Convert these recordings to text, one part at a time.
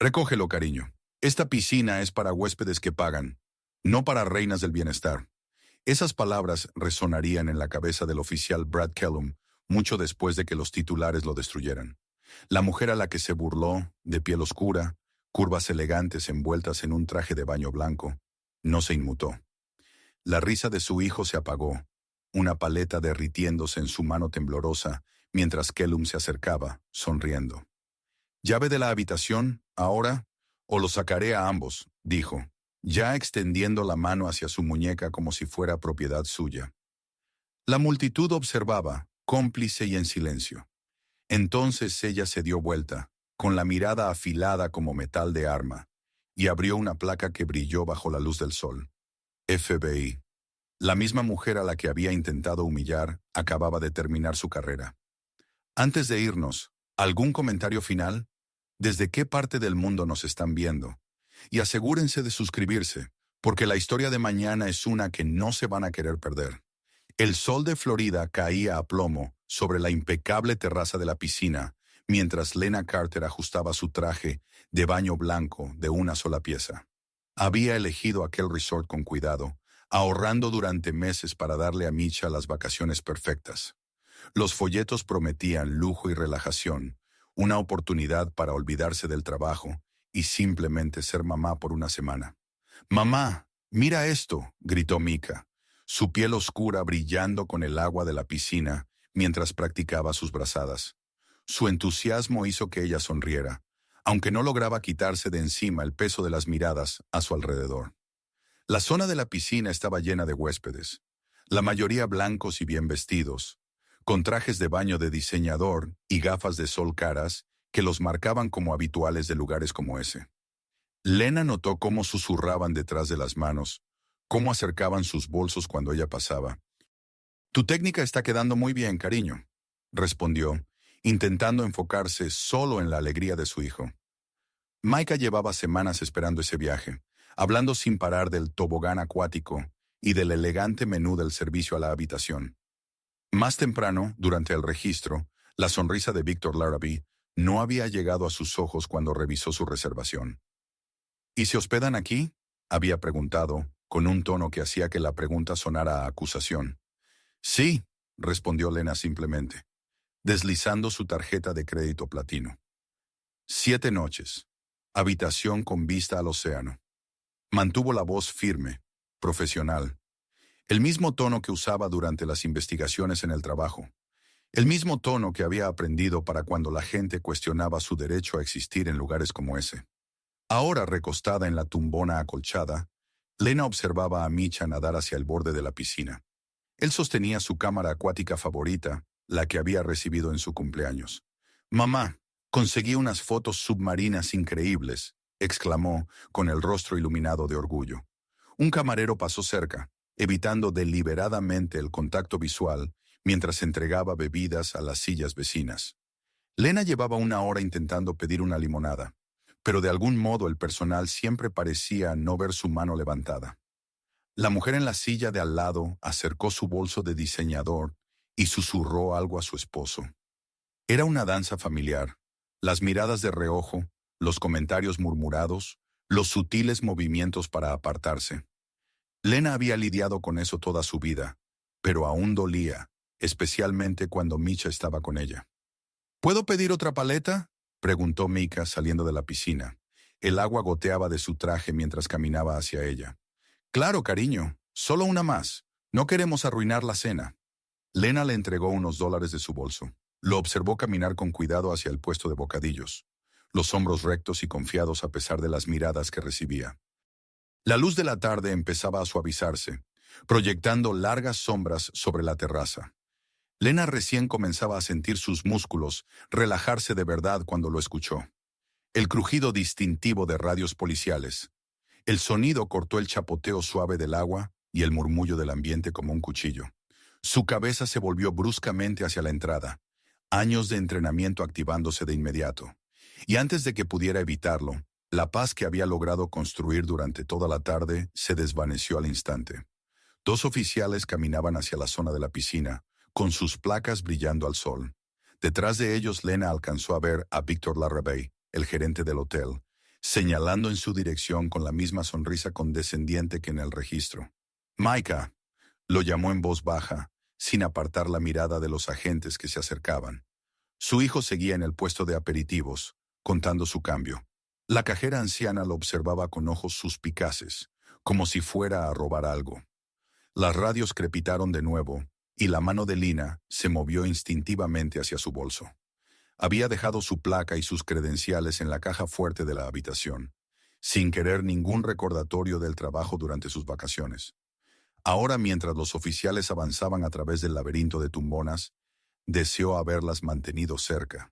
Recógelo, cariño. Esta piscina es para huéspedes que pagan, no para reinas del bienestar. Esas palabras resonarían en la cabeza del oficial Brad Kellum mucho después de que los titulares lo destruyeran. La mujer a la que se burló, de piel oscura, curvas elegantes envueltas en un traje de baño blanco, no se inmutó. La risa de su hijo se apagó, una paleta derritiéndose en su mano temblorosa mientras Kellum se acercaba, sonriendo. «¿Llave de la habitación, ahora? O lo sacaré a ambos», dijo, ya extendiendo la mano hacia su muñeca como si fuera propiedad suya. La multitud observaba, cómplice y en silencio. Entonces ella se dio vuelta, con la mirada afilada como metal de arma, y abrió una placa que brilló bajo la luz del sol. FBI. La misma mujer a la que había intentado humillar acababa de terminar su carrera. Antes de irnos, ¿algún comentario final? ¿Desde qué parte del mundo nos están viendo? Y asegúrense de suscribirse, porque la historia de mañana es una que no se van a querer perder. El sol de Florida caía a plomo sobre la impecable terraza de la piscina, mientras Lena Carter ajustaba su traje de baño blanco de una sola pieza. Había elegido aquel resort con cuidado, ahorrando durante meses para darle a Misha las vacaciones perfectas. Los folletos prometían lujo y relajación, una oportunidad para olvidarse del trabajo y simplemente ser mamá por una semana. «Mamá, mira esto», gritó Mika, su piel oscura brillando con el agua de la piscina mientras practicaba sus brazadas. Su entusiasmo hizo que ella sonriera, aunque no lograba quitarse de encima el peso de las miradas a su alrededor. La zona de la piscina estaba llena de huéspedes, la mayoría blancos y bien vestidos, con trajes de baño de diseñador y gafas de sol caras que los marcaban como habituales de lugares como ese. Lena notó cómo susurraban detrás de las manos, cómo acercaban sus bolsos cuando ella pasaba. «Tu técnica está quedando muy bien, cariño», respondió, intentando enfocarse solo en la alegría de su hijo. Micah llevaba semanas esperando ese viaje, hablando sin parar del tobogán acuático y del elegante menú del servicio a la habitación. Más temprano, durante el registro, la sonrisa de Victor Larrabee no había llegado a sus ojos cuando revisó su reservación. «¿Y se hospedan aquí?», había preguntado, con un tono que hacía que la pregunta sonara a acusación. «Sí», respondió Lena simplemente, deslizando su tarjeta de crédito platino. 7 noches. Habitación con vista al océano. Mantuvo la voz firme, profesional. El mismo tono que usaba durante las investigaciones en el trabajo. El mismo tono que había aprendido para cuando la gente cuestionaba su derecho a existir en lugares como ese. Ahora recostada en la tumbona acolchada, Lena observaba a Misha nadar hacia el borde de la piscina. Él sostenía su cámara acuática favorita, la que había recibido en su cumpleaños. «Mamá, conseguí unas fotos submarinas increíbles», exclamó, con el rostro iluminado de orgullo. Un camarero pasó cerca, evitando deliberadamente el contacto visual mientras entregaba bebidas a las sillas vecinas. Lena llevaba 1 hora intentando pedir una limonada, pero de algún modo el personal siempre parecía no ver su mano levantada. La mujer en la silla de al lado acercó su bolso de diseñador y susurró algo a su esposo. Era una danza familiar, las miradas de reojo, los comentarios murmurados, los sutiles movimientos para apartarse. Lena había lidiado con eso toda su vida, pero aún dolía, especialmente cuando Misha estaba con ella. «¿Puedo pedir otra paleta?», preguntó Mika saliendo de la piscina. El agua goteaba de su traje mientras caminaba hacia ella. «Claro, cariño, solo una más. No queremos arruinar la cena». Lena le entregó unos $1 de su bolso. Lo observó caminar con cuidado hacia el puesto de bocadillos, los hombros rectos y confiados a pesar de las miradas que recibía. La luz de la tarde empezaba a suavizarse, proyectando largas sombras sobre la terraza. Lena recién comenzaba a sentir sus músculos relajarse de verdad cuando lo escuchó. El crujido distintivo de radios policiales. El sonido cortó el chapoteo suave del agua y el murmullo del ambiente como un cuchillo. Su cabeza se volvió bruscamente hacia la entrada, años de entrenamiento activándose de inmediato. Y antes de que pudiera evitarlo, la paz que había logrado construir durante toda la tarde se desvaneció al instante. 2 oficiales caminaban hacia la zona de la piscina, con sus placas brillando al sol. Detrás de ellos Lena alcanzó a ver a Victor Larrabee, el gerente del hotel, señalando en su dirección con la misma sonrisa condescendiente que en el registro. Micah, lo llamó en voz baja, sin apartar la mirada de los agentes que se acercaban. Su hijo seguía en el puesto de aperitivos, contando su cambio. La cajera anciana lo observaba con ojos suspicaces, como si fuera a robar algo. Las radios crepitaron de nuevo, y la mano de Lina se movió instintivamente hacia su bolso. Había dejado su placa y sus credenciales en la caja fuerte de la habitación, sin querer ningún recordatorio del trabajo durante sus vacaciones. Ahora, mientras los oficiales avanzaban a través del laberinto de tumbonas, deseó haberlas mantenido cerca.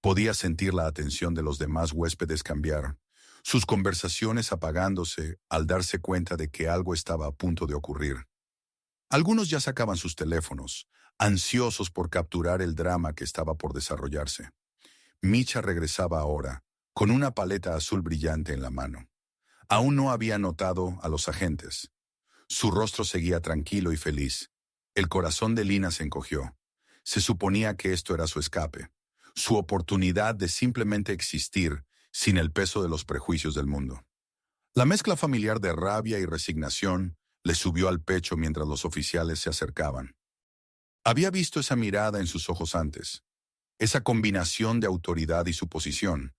Podía sentir la atención de los demás huéspedes cambiar, sus conversaciones apagándose al darse cuenta de que algo estaba a punto de ocurrir. Algunos ya sacaban sus teléfonos, ansiosos por capturar el drama que estaba por desarrollarse. Micha regresaba ahora, con una paleta azul brillante en la mano. Aún no había notado a los agentes. Su rostro seguía tranquilo y feliz. El corazón de Lina se encogió. Se suponía que esto era su escape, su oportunidad de simplemente existir sin el peso de los prejuicios del mundo. La mezcla familiar de rabia y resignación le subió al pecho mientras los oficiales se acercaban. Había visto esa mirada en sus ojos antes, esa combinación de autoridad y suposición,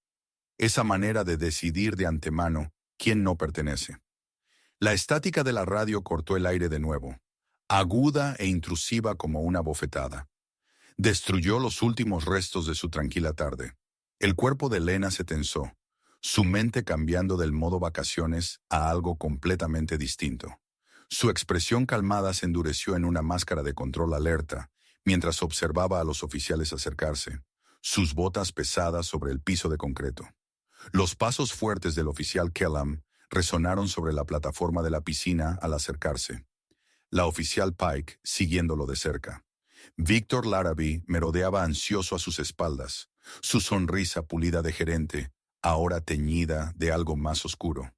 esa manera de decidir de antemano quién no pertenece. La estática de la radio cortó el aire de nuevo, aguda e intrusiva como una bofetada. Destruyó los últimos restos de su tranquila tarde. El cuerpo de Lena se tensó, su mente cambiando del modo vacaciones a algo completamente distinto. Su expresión calmada se endureció en una máscara de control alerta, mientras observaba a los oficiales acercarse, sus botas pesadas sobre el piso de concreto. Los pasos fuertes del oficial Kellam resonaron sobre la plataforma de la piscina al acercarse. La oficial Pike siguiéndolo de cerca. Víctor Larrabee merodeaba ansioso a sus espaldas, su sonrisa pulida de gerente, ahora teñida de algo más oscuro.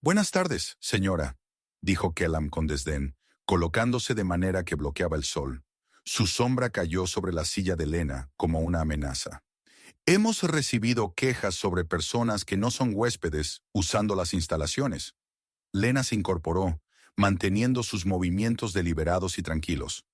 «Buenas tardes, señora», dijo Kellam con desdén, colocándose de manera que bloqueaba el sol. Su sombra cayó sobre la silla de Lena como una amenaza. «Hemos recibido quejas sobre personas que no son huéspedes usando las instalaciones». Lena se incorporó, manteniendo sus movimientos deliberados y tranquilos.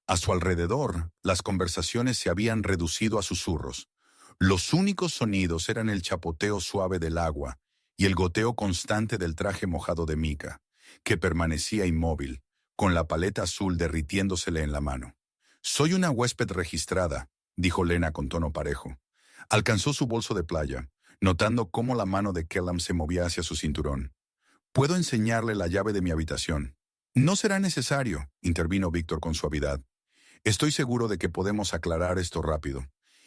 A su alrededor, las conversaciones se habían reducido a susurros. Los únicos sonidos eran el chapoteo suave del agua y el goteo constante del traje mojado de Micah, que permanecía inmóvil, con la paleta azul derritiéndosele en la mano. «Soy una huésped registrada», dijo Lena con tono parejo. Alcanzó su bolso de playa, notando cómo la mano de Kellam se movía hacia su cinturón. «Puedo enseñarle la llave de mi habitación». «No será necesario», intervino Víctor con suavidad. «Estoy seguro de que podemos aclarar esto rápido.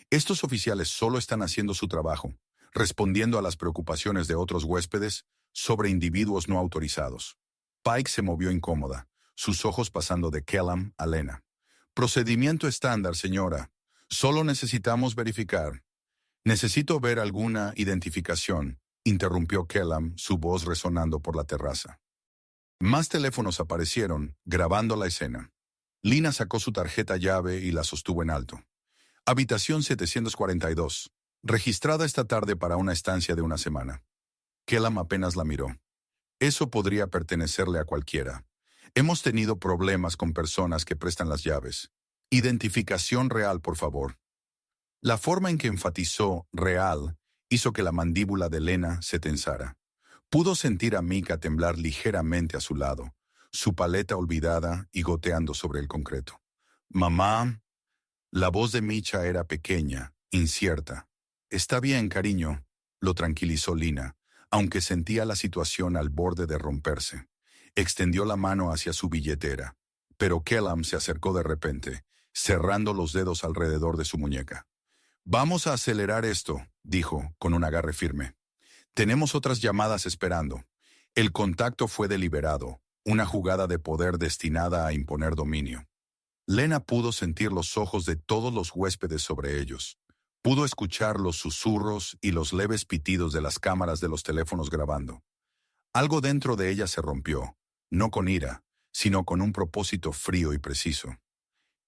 Estos oficiales solo están haciendo su trabajo, respondiendo a las preocupaciones de otros huéspedes sobre individuos no autorizados». Pike se movió incómoda, sus ojos pasando de Kellam a Lena. «Procedimiento estándar, señora. Solo necesitamos verificar». «Necesito ver alguna identificación», interrumpió Kellam, su voz resonando por la terraza. Más teléfonos aparecieron, grabando la escena. Lina sacó su tarjeta llave y la sostuvo en alto. «Habitación 742. Registrada esta tarde para una estancia de una semana». Kellam apenas la miró. «Eso podría pertenecerle a cualquiera. Hemos tenido problemas con personas que prestan las llaves. Identificación real, por favor». La forma en que enfatizó «real» hizo que la mandíbula de Lena se tensara. Pudo sentir a Micah temblar ligeramente a su lado, su paleta olvidada y goteando sobre el concreto. «Mamá». La voz de Micha era pequeña, incierta. «Está bien, cariño», lo tranquilizó Lina, aunque sentía la situación al borde de romperse. Extendió la mano hacia su billetera, pero Kellam se acercó de repente, cerrando los dedos alrededor de su muñeca. «Vamos a acelerar esto», dijo, con un agarre firme. «Tenemos otras llamadas esperando». El contacto fue deliberado, una jugada de poder destinada a imponer dominio. Lena pudo sentir los ojos de todos los huéspedes sobre ellos. Pudo escuchar los susurros y los leves pitidos de las cámaras de los teléfonos grabando. Algo dentro de ella se rompió, no con ira, sino con un propósito frío y preciso.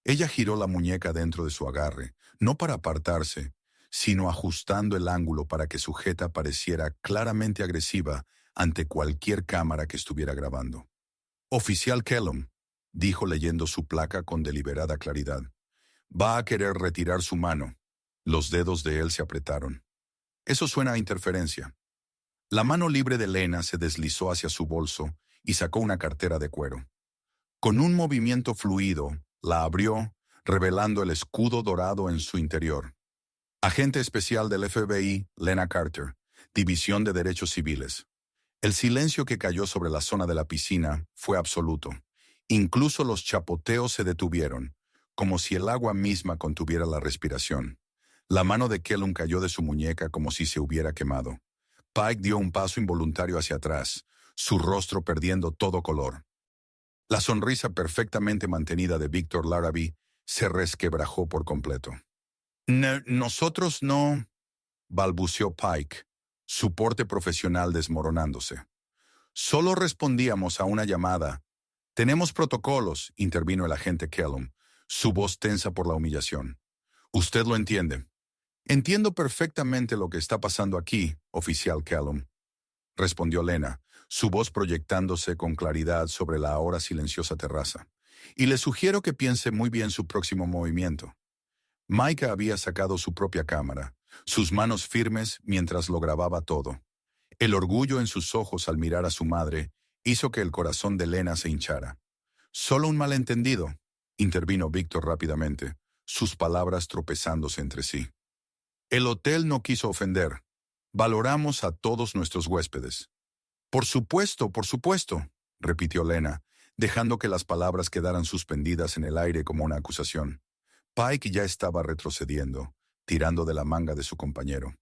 Ella giró la muñeca dentro de su agarre, no para apartarse, sino ajustando el ángulo para que su jeta pareciera claramente agresiva ante cualquier cámara que estuviera grabando. «Oficial Kellum», dijo leyendo su placa con deliberada claridad. «Va a querer retirar su mano». Los dedos de él se apretaron. «Eso suena a interferencia». La mano libre de Lena se deslizó hacia su bolso y sacó una cartera de cuero. Con un movimiento fluido, la abrió, revelando el escudo dorado en su interior. «Agente especial del FBI, Lena Carter, División de Derechos Civiles». El silencio que cayó sobre la zona de la piscina fue absoluto. Incluso los chapoteos se detuvieron, como si el agua misma contuviera la respiración. La mano de Kellum cayó de su muñeca como si se hubiera quemado. Pike dio un paso involuntario hacia atrás, su rostro perdiendo todo color. La sonrisa perfectamente mantenida de Víctor Larrabee se resquebrajó por completo. Nosotros no», balbuceó Pike, su porte profesional desmoronándose. «Solo respondíamos a una llamada». «Tenemos protocolos», intervino el agente Kellum, su voz tensa por la humillación. «Usted lo entiende». «Entiendo perfectamente lo que está pasando aquí, oficial Kellum», respondió Lena, su voz proyectándose con claridad sobre la ahora silenciosa terraza. «Y le sugiero que piense muy bien su próximo movimiento». Micah había sacado su propia cámara, sus manos firmes mientras lo grababa todo. El orgullo en sus ojos al mirar a su madre hizo que el corazón de Lena se hinchara. «Solo un malentendido», intervino Víctor rápidamente, sus palabras tropezándose entre sí. «El hotel no quiso ofender. Valoramos a todos nuestros huéspedes». Por supuesto», repitió Lena, dejando que las palabras quedaran suspendidas en el aire como una acusación. Pike ya estaba retrocediendo, tirando de la manga de su compañero.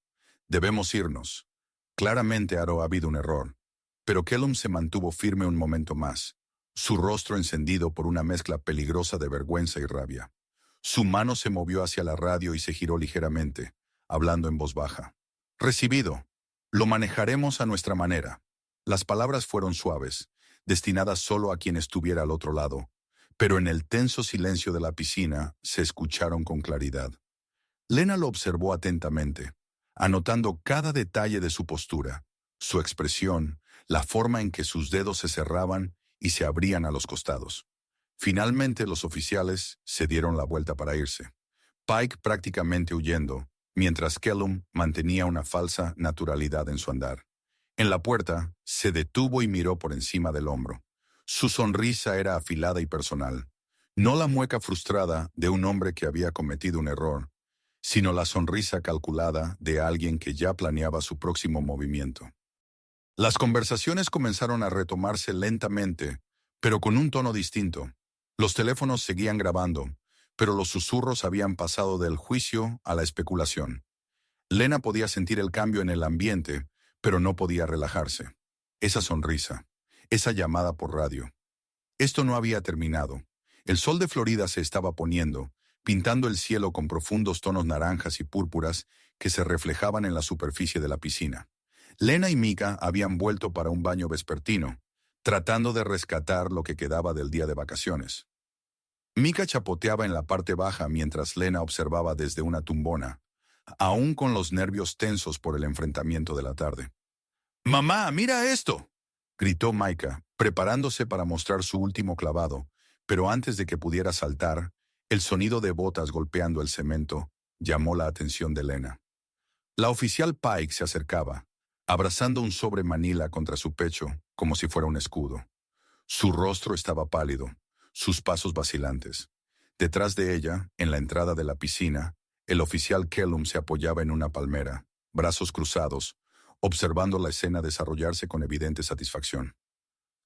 «Debemos irnos. Claramente ha habido un error». Pero Kellum se mantuvo firme un momento más, su rostro encendido por una mezcla peligrosa de vergüenza y rabia. Su mano se movió hacia la radio y se giró ligeramente, hablando en voz baja. «Recibido. Lo manejaremos a nuestra manera». Las palabras fueron suaves, destinadas solo a quien estuviera al otro lado, pero en el tenso silencio de la piscina se escucharon con claridad. Lena lo observó atentamente, anotando cada detalle de su postura, su expresión, la forma en que sus dedos se cerraban y se abrían a los costados. Finalmente los oficiales se dieron la vuelta para irse, Pike prácticamente huyendo, mientras Kellum mantenía una falsa naturalidad en su andar. En la puerta, se detuvo y miró por encima del hombro. Su sonrisa era afilada y personal, no la mueca frustrada de un hombre que había cometido un error, sino la sonrisa calculada de alguien que ya planeaba su próximo movimiento. Las conversaciones comenzaron a retomarse lentamente, pero con un tono distinto. Los teléfonos seguían grabando, pero los susurros habían pasado del juicio a la especulación. Lena podía sentir el cambio en el ambiente, pero no podía relajarse. Esa sonrisa, esa llamada por radio. Esto no había terminado. El sol de Florida se estaba poniendo, pintando el cielo con profundos tonos naranjas y púrpuras que se reflejaban en la superficie de la piscina. Lena y Micah habían vuelto para un baño vespertino, tratando de rescatar lo que quedaba del día de vacaciones. Micah chapoteaba en la parte baja mientras Lena observaba desde una tumbona, aún con los nervios tensos por el enfrentamiento de la tarde. «¡Mamá, mira esto!», gritó Micah, preparándose para mostrar su último clavado, pero antes de que pudiera saltar, el sonido de botas golpeando el cemento llamó la atención de Lena. La oficial Pike se acercaba, abrazando un sobre manila contra su pecho como si fuera un escudo. Su rostro estaba pálido, sus pasos vacilantes. Detrás de ella, en la entrada de la piscina, el oficial Kellum se apoyaba en una palmera, brazos cruzados, observando la escena desarrollarse con evidente satisfacción.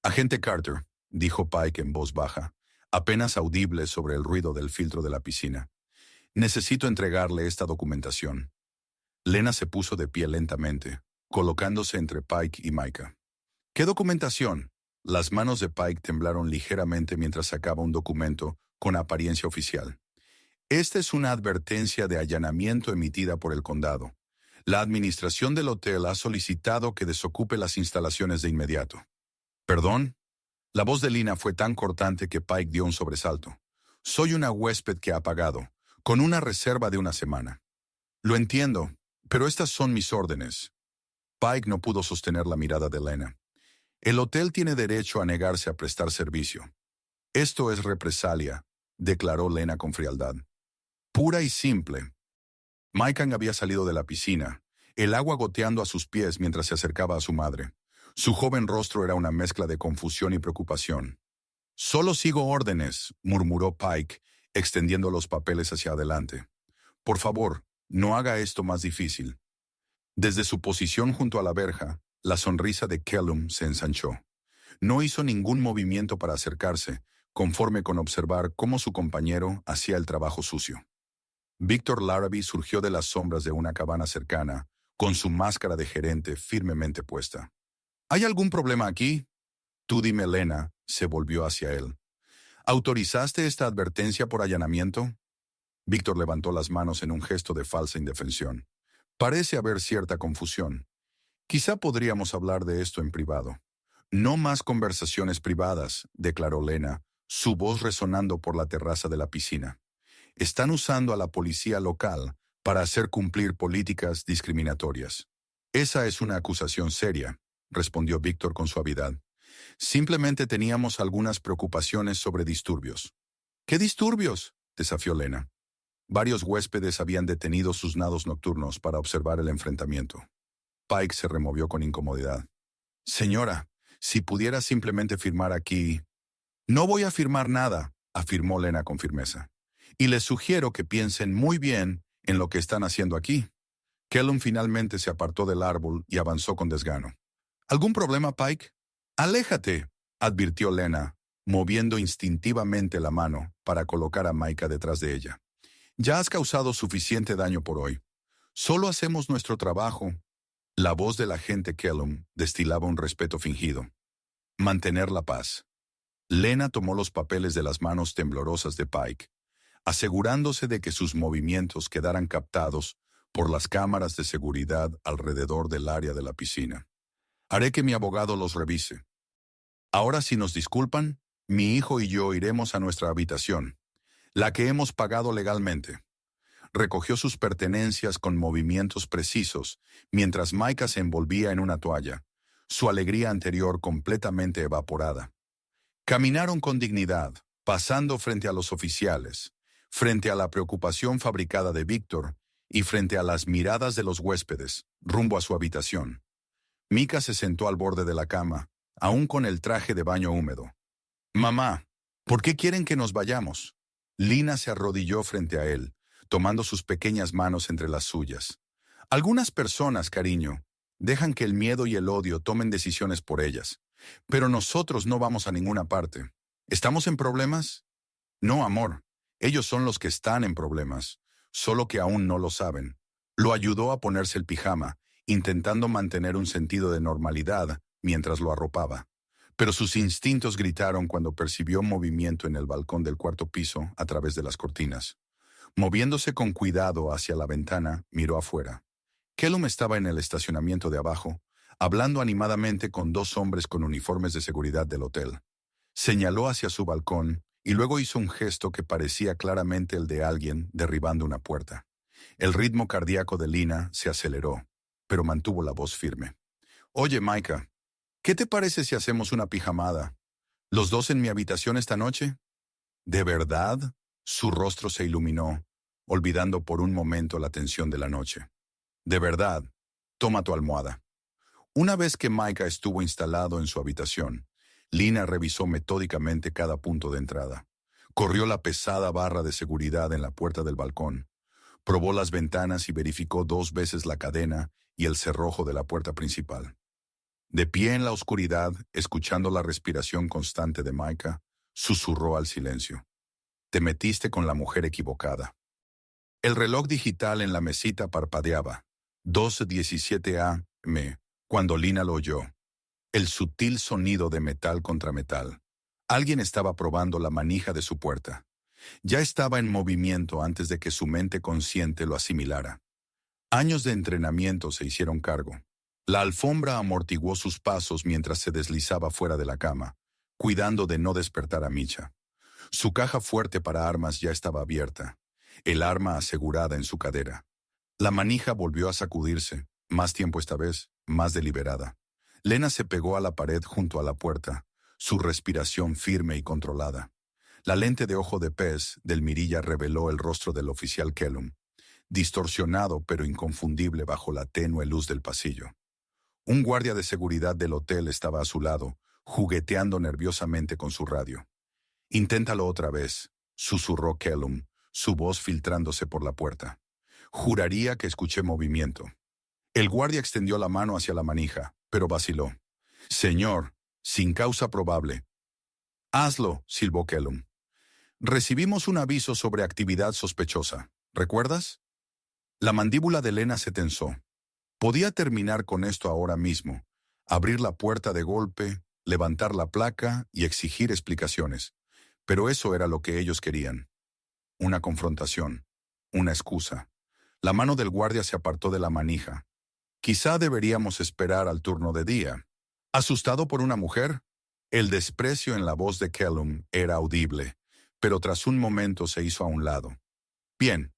«Agente Carter», dijo Pike en voz baja, apenas audible sobre el ruido del filtro de la piscina. «Necesito entregarle esta documentación». Lena se puso de pie lentamente, colocándose entre Pike y Micah. «¿Qué documentación?». Las manos de Pike temblaron ligeramente mientras sacaba un documento con apariencia oficial. «Esta es una advertencia de allanamiento emitida por el condado. La administración del hotel ha solicitado que desocupe las instalaciones de inmediato». «¿Perdón?». La voz de Lena fue tan cortante que Pike dio un sobresalto. «Soy una huésped que ha pagado, con una reserva de una semana». Lo entiendo, pero estas son mis órdenes. Pike no pudo sostener la mirada de Lena. El hotel tiene derecho a negarse a prestar servicio. Esto es represalia, declaró Lena con frialdad. Pura y simple. Micah había salido de la piscina, el agua goteando a sus pies mientras se acercaba a su madre. Su joven rostro era una mezcla de confusión y preocupación. Solo sigo órdenes, murmuró Pike, extendiendo los papeles hacia adelante. Por favor, no haga esto más difícil. Desde su posición junto a la verja, la sonrisa de Kellum se ensanchó. No hizo ningún movimiento para acercarse, conforme con observar cómo su compañero hacía el trabajo sucio. Victor Larrabee surgió de las sombras de una cabana cercana, con su máscara de gerente firmemente puesta. ¿Hay algún problema aquí? Tú dime, Lena, se volvió hacia él. ¿Autorizaste esta advertencia por allanamiento? Víctor levantó las manos en un gesto de falsa indefensión. Parece haber cierta confusión. Quizá podríamos hablar de esto en privado. No más conversaciones privadas, declaró Lena, su voz resonando por la terraza de la piscina. Están usando a la policía local para hacer cumplir políticas discriminatorias. Esa es una acusación seria, respondió Víctor con suavidad. Simplemente teníamos algunas preocupaciones sobre disturbios. ¿Qué disturbios?, desafió Lena. Varios huéspedes habían detenido sus nados nocturnos para observar el enfrentamiento. Pike se removió con incomodidad. Señora, si pudiera simplemente firmar aquí. No voy a firmar nada, afirmó Lena con firmeza. Y les sugiero que piensen muy bien en lo que están haciendo aquí. Kellum finalmente se apartó del árbol y avanzó con desgano. ¿Algún problema, Pike? Aléjate, advirtió Lena, moviendo instintivamente la mano para colocar a Micah detrás de ella. Ya has causado suficiente daño por hoy. Solo hacemos nuestro trabajo. La voz del agente Kellum destilaba un respeto fingido. Mantener la paz. Lena tomó los papeles de las manos temblorosas de Pike, asegurándose de que sus movimientos quedaran captados por las cámaras de seguridad alrededor del área de la piscina. Haré que mi abogado los revise. Ahora, si nos disculpan, mi hijo y yo iremos a nuestra habitación, la que hemos pagado legalmente. Recogió sus pertenencias con movimientos precisos, mientras Micah se envolvía en una toalla, su alegría anterior completamente evaporada. Caminaron con dignidad, pasando frente a los oficiales, frente a la preocupación fabricada de Víctor y frente a las miradas de los huéspedes, rumbo a su habitación. Micah se sentó al borde de la cama, aún con el traje de baño húmedo. «Mamá, ¿por qué quieren que nos vayamos?» Lina se arrodilló frente a él, tomando sus pequeñas manos entre las suyas. Algunas personas, cariño, dejan que el miedo y el odio tomen decisiones por ellas. Pero nosotros no vamos a ninguna parte. ¿Estamos en problemas? No, amor. Ellos son los que están en problemas, solo que aún no lo saben. Lo ayudó a ponerse el pijama, intentando mantener un sentido de normalidad mientras lo arropaba. Pero sus instintos gritaron cuando percibió movimiento en el balcón del cuarto piso a través de las cortinas. Moviéndose con cuidado hacia la ventana, miró afuera. Kellum estaba en el estacionamiento de abajo, hablando animadamente con dos hombres con uniformes de seguridad del hotel. Señaló hacia su balcón y luego hizo un gesto que parecía claramente el de alguien derribando una puerta. El ritmo cardíaco de Lina se aceleró, pero mantuvo la voz firme. «Oye, Micah, ¿qué te parece si hacemos una pijamada? ¿Los dos en mi habitación esta noche?» ¿De verdad? Su rostro se iluminó, olvidando por un momento la tensión de la noche. «De verdad. Toma tu almohada». Una vez que Micah estuvo instalado en su habitación, Lina revisó metódicamente cada punto de entrada. Corrió la pesada barra de seguridad en la puerta del balcón, probó las ventanas y verificó 2 veces la cadena y el cerrojo de la puerta principal. De pie en la oscuridad, escuchando la respiración constante de Micah, susurró al silencio. «Te metiste con la mujer equivocada». El reloj digital en la mesita parpadeaba. 12:17 a.m. cuando Lina lo oyó. El sutil sonido de metal contra metal. Alguien estaba probando la manija de su puerta. Ya estaba en movimiento antes de que su mente consciente lo asimilara. Años de entrenamiento se hicieron cargo. La alfombra amortiguó sus pasos mientras se deslizaba fuera de la cama, cuidando de no despertar a Micha. Su caja fuerte para armas ya estaba abierta, el arma asegurada en su cadera. La manija volvió a sacudirse, más tiempo esta vez, más deliberada. Lena se pegó a la pared junto a la puerta, su respiración firme y controlada. La lente de ojo de pez del mirilla reveló el rostro del oficial Kellum, distorsionado pero inconfundible bajo la tenue luz del pasillo. Un guardia de seguridad del hotel estaba a su lado, jugueteando nerviosamente con su radio. «Inténtalo otra vez», susurró Kellum, su voz filtrándose por la puerta. Juraría que escuché movimiento. El guardia extendió la mano hacia la manija, pero vaciló. «Señor, sin causa probable». «Hazlo», silbó Kellum. «Recibimos un aviso sobre actividad sospechosa. ¿Recuerdas?» La mandíbula de Lena se tensó. Podía terminar con esto ahora mismo, abrir la puerta de golpe, levantar la placa y exigir explicaciones. Pero eso era lo que ellos querían. Una confrontación, una excusa. La mano del guardia se apartó de la manija. «Quizá deberíamos esperar al turno de día». ¿Asustado por una mujer? El desprecio en la voz de Kellum era audible, pero tras un momento se hizo a un lado. «Bien,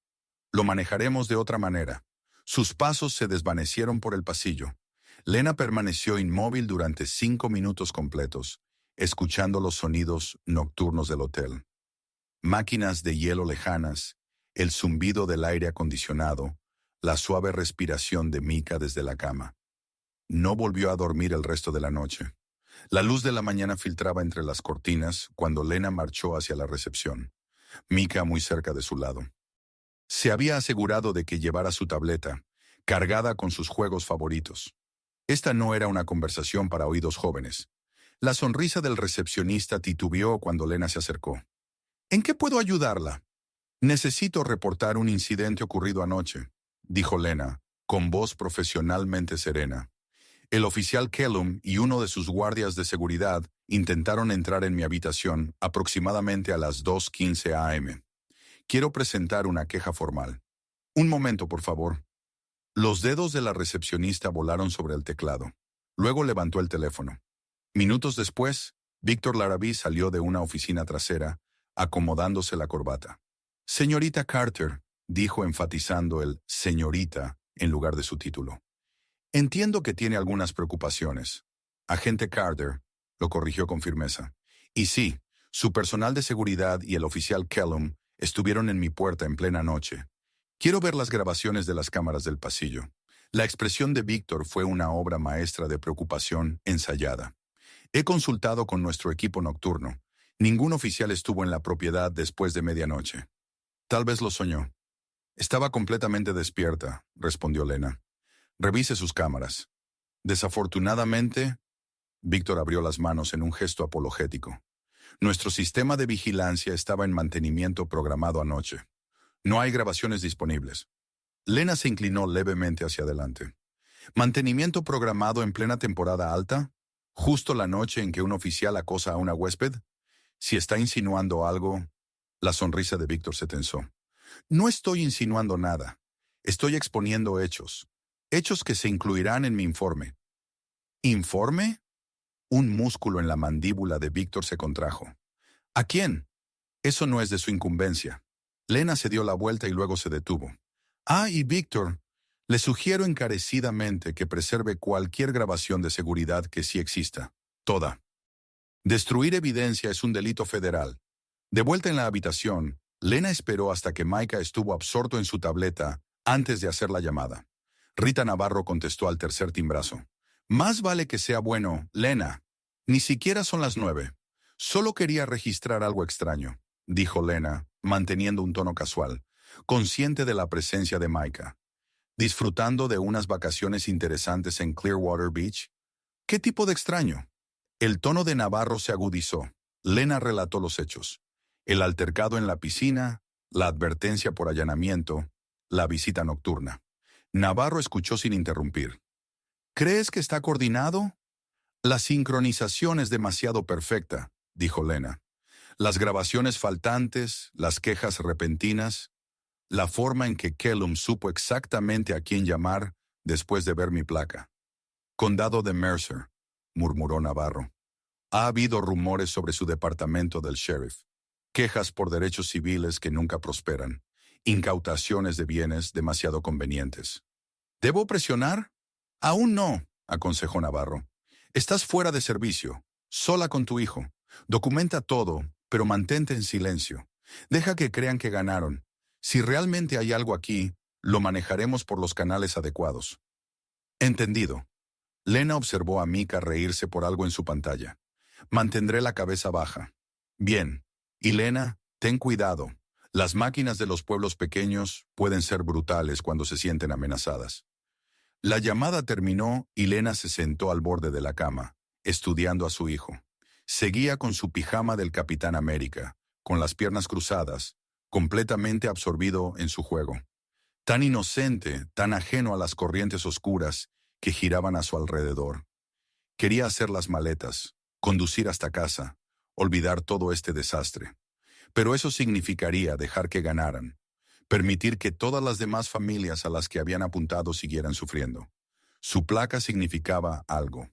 lo manejaremos de otra manera». Sus pasos se desvanecieron por el pasillo. Lena permaneció inmóvil durante 5 minutos completos, escuchando los sonidos nocturnos del hotel. Máquinas de hielo lejanas, el zumbido del aire acondicionado, la suave respiración de Mika desde la cama. No volvió a dormir el resto de la noche. La luz de la mañana filtraba entre las cortinas cuando Lena marchó hacia la recepción, Mika muy cerca de su lado. Se había asegurado de que llevara su tableta, cargada con sus juegos favoritos. Esta no era una conversación para oídos jóvenes. La sonrisa del recepcionista titubeó cuando Lena se acercó. «¿En qué puedo ayudarla?» «Necesito reportar un incidente ocurrido anoche», dijo Lena, con voz profesionalmente serena. «El oficial Kellum y uno de sus guardias de seguridad intentaron entrar en mi habitación aproximadamente a las 2:15 a.m. Quiero presentar una queja formal». «Un momento, por favor». Los dedos de la recepcionista volaron sobre el teclado. Luego levantó el teléfono. Minutos después, Víctor Larrabee salió de una oficina trasera, acomodándose la corbata. «Señorita Carter», dijo enfatizando el «señorita» en lugar de su título. «Entiendo que tiene algunas preocupaciones». «Agente Carter», lo corrigió con firmeza. «Y sí, su personal de seguridad y el oficial Kellum estuvieron en mi puerta en plena noche. Quiero ver las grabaciones de las cámaras del pasillo». La expresión de Víctor fue una obra maestra de preocupación ensayada. «He consultado con nuestro equipo nocturno. Ningún oficial estuvo en la propiedad después de medianoche». «Tal vez lo soñó». «Estaba completamente despierta», respondió Lena. «Revise sus cámaras». «Desafortunadamente», Víctor abrió las manos en un gesto apologético. «Nuestro sistema de vigilancia estaba en mantenimiento programado anoche. No hay grabaciones disponibles». Lena se inclinó levemente hacia adelante. «¿Mantenimiento programado en plena temporada alta? ¿Justo la noche en que un oficial acosa a una huésped? Si está insinuando algo...» La sonrisa de Víctor se tensó. «No estoy insinuando nada. Estoy exponiendo hechos. Hechos que se incluirán en mi informe». «¿Informe?» Un músculo en la mandíbula de Víctor se contrajo. «¿A quién?» «Eso no es de su incumbencia». Lena se dio la vuelta y luego se detuvo. «Y Víctor, le sugiero encarecidamente que preserve cualquier grabación de seguridad que sí exista. Toda. Destruir evidencia es un delito federal». De vuelta en la habitación, Lena esperó hasta que Micah estuvo absorto en su tableta antes de hacer la llamada. Rita Navarro contestó al tercer timbrazo. «Más vale que sea bueno, Lena. Ni siquiera son las 9. Solo quería registrar algo extraño», dijo Lena, manteniendo un tono casual, consciente de la presencia de Micah. «¿Disfrutando de unas vacaciones interesantes en Clearwater Beach? ¿Qué tipo de extraño?» El tono de Navarro se agudizó. Lena relató los hechos. El altercado en la piscina, la advertencia por allanamiento, la visita nocturna. Navarro escuchó sin interrumpir. «¿Crees que está coordinado?» «La sincronización es demasiado perfecta», dijo Lena. «Las grabaciones faltantes, las quejas repentinas, la forma en que Kellum supo exactamente a quién llamar después de ver mi placa». «Condado de Mercer», murmuró Navarro. «Ha habido rumores sobre su departamento del sheriff. Quejas por derechos civiles que nunca prosperan. incautaciones de bienes demasiado convenientes. ¿Debo presionar? Aún no, aconsejó Navarro. Estás fuera de servicio, sola con tu hijo. Documenta todo, pero mantente en silencio. Deja que crean que ganaron. Si realmente hay algo aquí, lo manejaremos por los canales adecuados. Entendido. Lena observó a Mika reírse por algo en su pantalla. Mantendré la cabeza baja. Bien. Y Lena, ten cuidado. Las máquinas de los pueblos pequeños pueden ser brutales cuando se sienten amenazadas. La llamada terminó y Lena se sentó al borde de la cama, estudiando a su hijo. Seguía con su pijama del Capitán América, con las piernas cruzadas, completamente absorbido en su juego. Tan inocente, tan ajeno a las corrientes oscuras que giraban a su alrededor. Quería hacer las maletas, conducir hasta casa, olvidar todo este desastre. Pero eso significaría dejar que ganaran, permitir que todas las demás familias a las que habían apuntado siguieran sufriendo. Su placa significaba algo.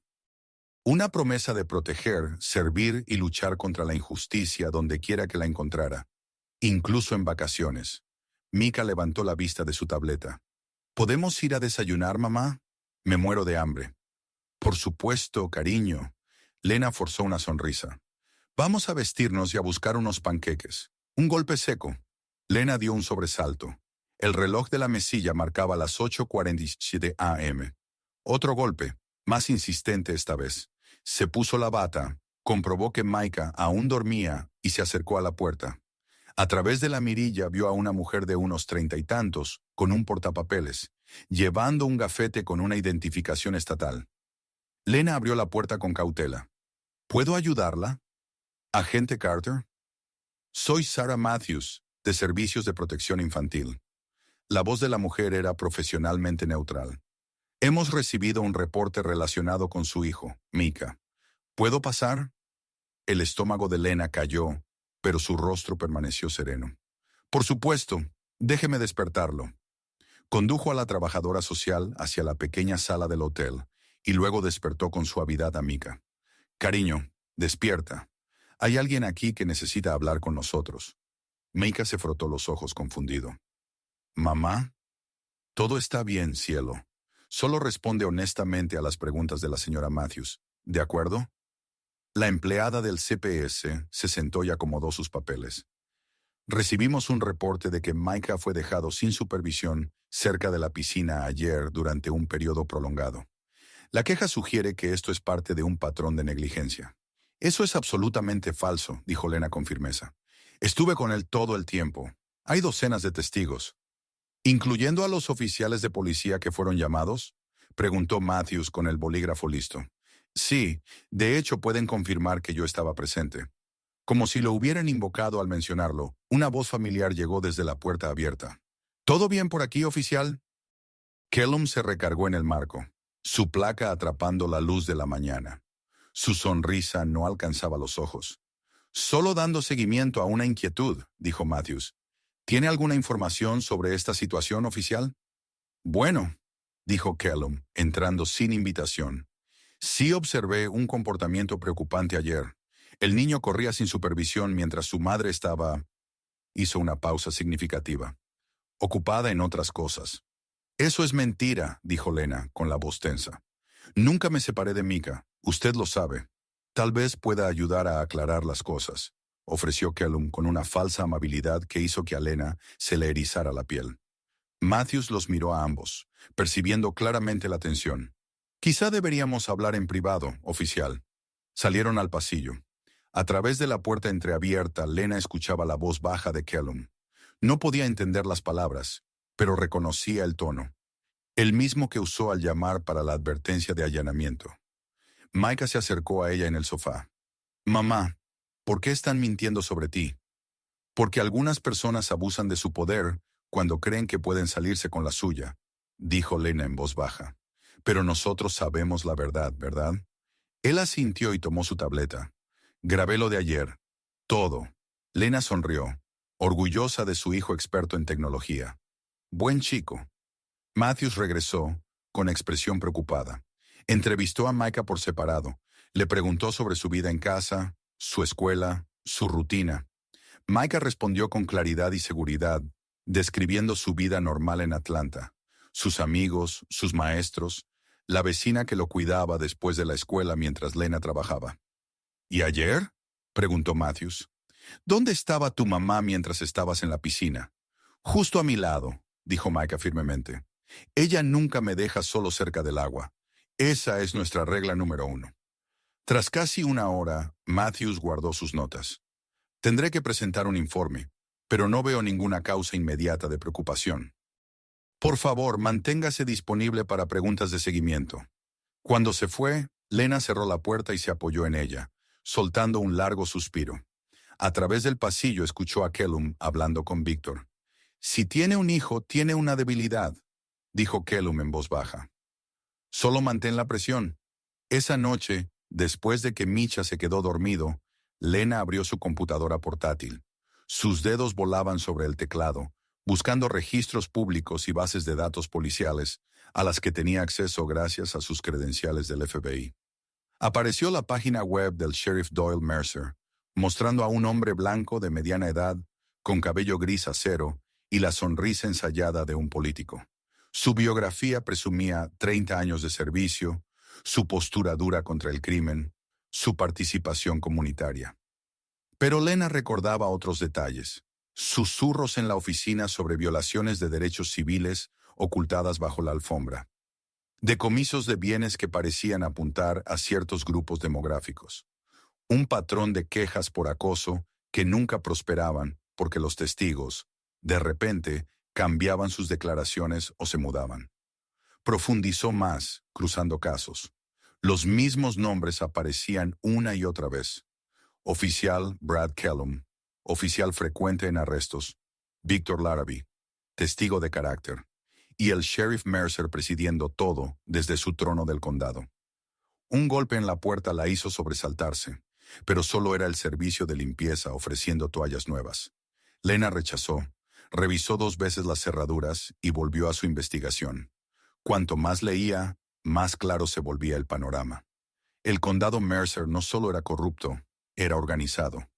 Una promesa de proteger, servir y luchar contra la injusticia donde quiera que la encontrara, incluso en vacaciones. Mika levantó la vista de su tableta. ¿Podemos ir a desayunar, mamá? Me muero de hambre. Por supuesto, cariño. Lena forzó una sonrisa. Vamos a vestirnos y a buscar unos panqueques. Un golpe seco. Lena dio un sobresalto. El reloj de la mesilla marcaba las 8:47 a.m. Otro golpe, más insistente esta vez. Se puso la bata, comprobó que Micah aún dormía y se acercó a la puerta. A través de la mirilla vio a una mujer de unos 30 y tantos, con un portapapeles, llevando un gafete con una identificación estatal. Lena abrió la puerta con cautela. ¿Puedo ayudarla? ¿Agente Carter? Soy Sarah Matthews, de Servicios de Protección Infantil. La voz de la mujer era profesionalmente neutral. Hemos recibido un reporte relacionado con su hijo, Mika. ¿Puedo pasar? El estómago de Lena cayó, pero su rostro permaneció sereno. Por supuesto, déjeme despertarlo. Condujo a la trabajadora social hacia la pequeña sala del hotel y luego despertó con suavidad a Mika. Cariño, despierta. Hay alguien aquí que necesita hablar con nosotros. Mika se frotó los ojos confundido. ¿Mamá? Todo está bien, cielo. Solo responde honestamente a las preguntas de la señora Matthews. ¿De acuerdo? La empleada del CPS se sentó y acomodó sus papeles. Recibimos un reporte de que Micah fue dejado sin supervisión cerca de la piscina ayer durante un periodo prolongado. La queja sugiere que esto es parte de un patrón de negligencia. Eso es absolutamente falso, dijo Lena con firmeza. Estuve con él todo el tiempo. Hay docenas de testigos. ¿Incluyendo a los oficiales de policía que fueron llamados? Preguntó Matthews con el bolígrafo listo. Sí, de hecho pueden confirmar que yo estaba presente. Como si lo hubieran invocado al mencionarlo, una voz familiar llegó desde la puerta abierta. ¿Todo bien por aquí, oficial? Kellum se recargó en el marco, su placa atrapando la luz de la mañana. Su sonrisa no alcanzaba los ojos. Solo dando seguimiento a una inquietud, dijo Matthews. ¿Tiene alguna información sobre esta situación, oficial? Bueno, dijo Kellum, entrando sin invitación. Sí observé un comportamiento preocupante ayer. El niño corría sin supervisión mientras su madre estaba... Hizo una pausa significativa. Ocupada en otras cosas. Eso es mentira, dijo Lena, con la voz tensa. Nunca me separé de Mika, usted lo sabe. Tal vez pueda ayudar a aclarar las cosas, ofreció Kellum con una falsa amabilidad que hizo que a Lena se le erizara la piel. Matthews los miró a ambos, percibiendo claramente la tensión. Quizá deberíamos hablar en privado, oficial. Salieron al pasillo. A través de la puerta entreabierta, Lena escuchaba la voz baja de Kellum. No podía entender las palabras, pero reconocía el tono. El mismo que usó al llamar para la advertencia de allanamiento. Micah se acercó a ella en el sofá. Mamá, ¿por qué están mintiendo sobre ti? Porque algunas personas abusan de su poder cuando creen que pueden salirse con la suya, dijo Lena en voz baja. Pero nosotros sabemos la verdad, ¿verdad? Él asintió y tomó su tableta. Grabé lo de ayer. Todo. Lena sonrió, orgullosa de su hijo experto en tecnología. Buen chico. Matthews regresó, con expresión preocupada. Entrevistó a Micah por separado. Le preguntó sobre su vida en casa, su escuela, su rutina. Micah respondió con claridad y seguridad, describiendo su vida normal en Atlanta, sus amigos, sus maestros, la vecina que lo cuidaba después de la escuela mientras Lena trabajaba. ¿Y ayer?, preguntó Matthews. ¿Dónde estaba tu mamá mientras estabas en la piscina? Justo a mi lado, dijo Micah firmemente. Ella nunca me deja solo cerca del agua. Esa es nuestra regla número 1. Tras casi una hora, Matthews guardó sus notas. Tendré que presentar un informe, pero no veo ninguna causa inmediata de preocupación. Por favor, manténgase disponible para preguntas de seguimiento. Cuando se fue, Lena cerró la puerta y se apoyó en ella, soltando un largo suspiro. A través del pasillo escuchó a Kellum hablando con Víctor. Si tiene un hijo, tiene una debilidad, dijo Kellum en voz baja. Solo mantén la presión. Esa noche, después de que Misha se quedó dormido, Lena abrió su computadora portátil. Sus dedos volaban sobre el teclado, buscando registros públicos y bases de datos policiales a las que tenía acceso gracias a sus credenciales del FBI. Apareció la página web del sheriff Doyle Mercer, mostrando a un hombre blanco de mediana edad, con cabello gris acero y la sonrisa ensayada de un político. Su biografía presumía 30 años de servicio, su postura dura contra el crimen, su participación comunitaria. Pero Lena recordaba otros detalles. Susurros en la oficina sobre violaciones de derechos civiles ocultadas bajo la alfombra. Decomisos de bienes que parecían apuntar a ciertos grupos demográficos. Un patrón de quejas por acoso que nunca prosperaban porque los testigos, de repente, cambiaban sus declaraciones o se mudaban. Profundizó más, cruzando casos. Los mismos nombres aparecían una y otra vez. Oficial Brad Kellum, oficial frecuente en arrestos, Víctor Larrabee, testigo de carácter, y el sheriff Mercer presidiendo todo desde su trono del condado. Un golpe en la puerta la hizo sobresaltarse, pero solo era el servicio de limpieza ofreciendo toallas nuevas. Lena rechazó, revisó 2 veces las cerraduras y volvió a su investigación. Cuanto más leía, más claro se volvía el panorama. El condado Mercer no solo era corrupto, era organizado.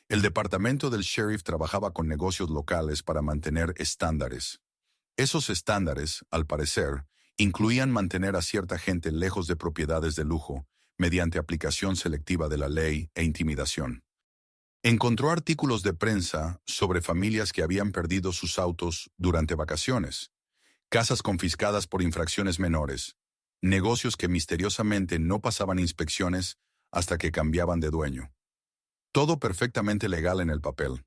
El departamento del sheriff trabajaba con negocios locales para mantener estándares. Esos estándares, al parecer, incluían mantener a cierta gente lejos de propiedades de lujo, mediante aplicación selectiva de la ley e intimidación. Encontró artículos de prensa sobre familias que habían perdido sus autos durante vacaciones, casas confiscadas por infracciones menores, negocios que misteriosamente no pasaban inspecciones hasta que cambiaban de dueño. Todo perfectamente legal en el papel.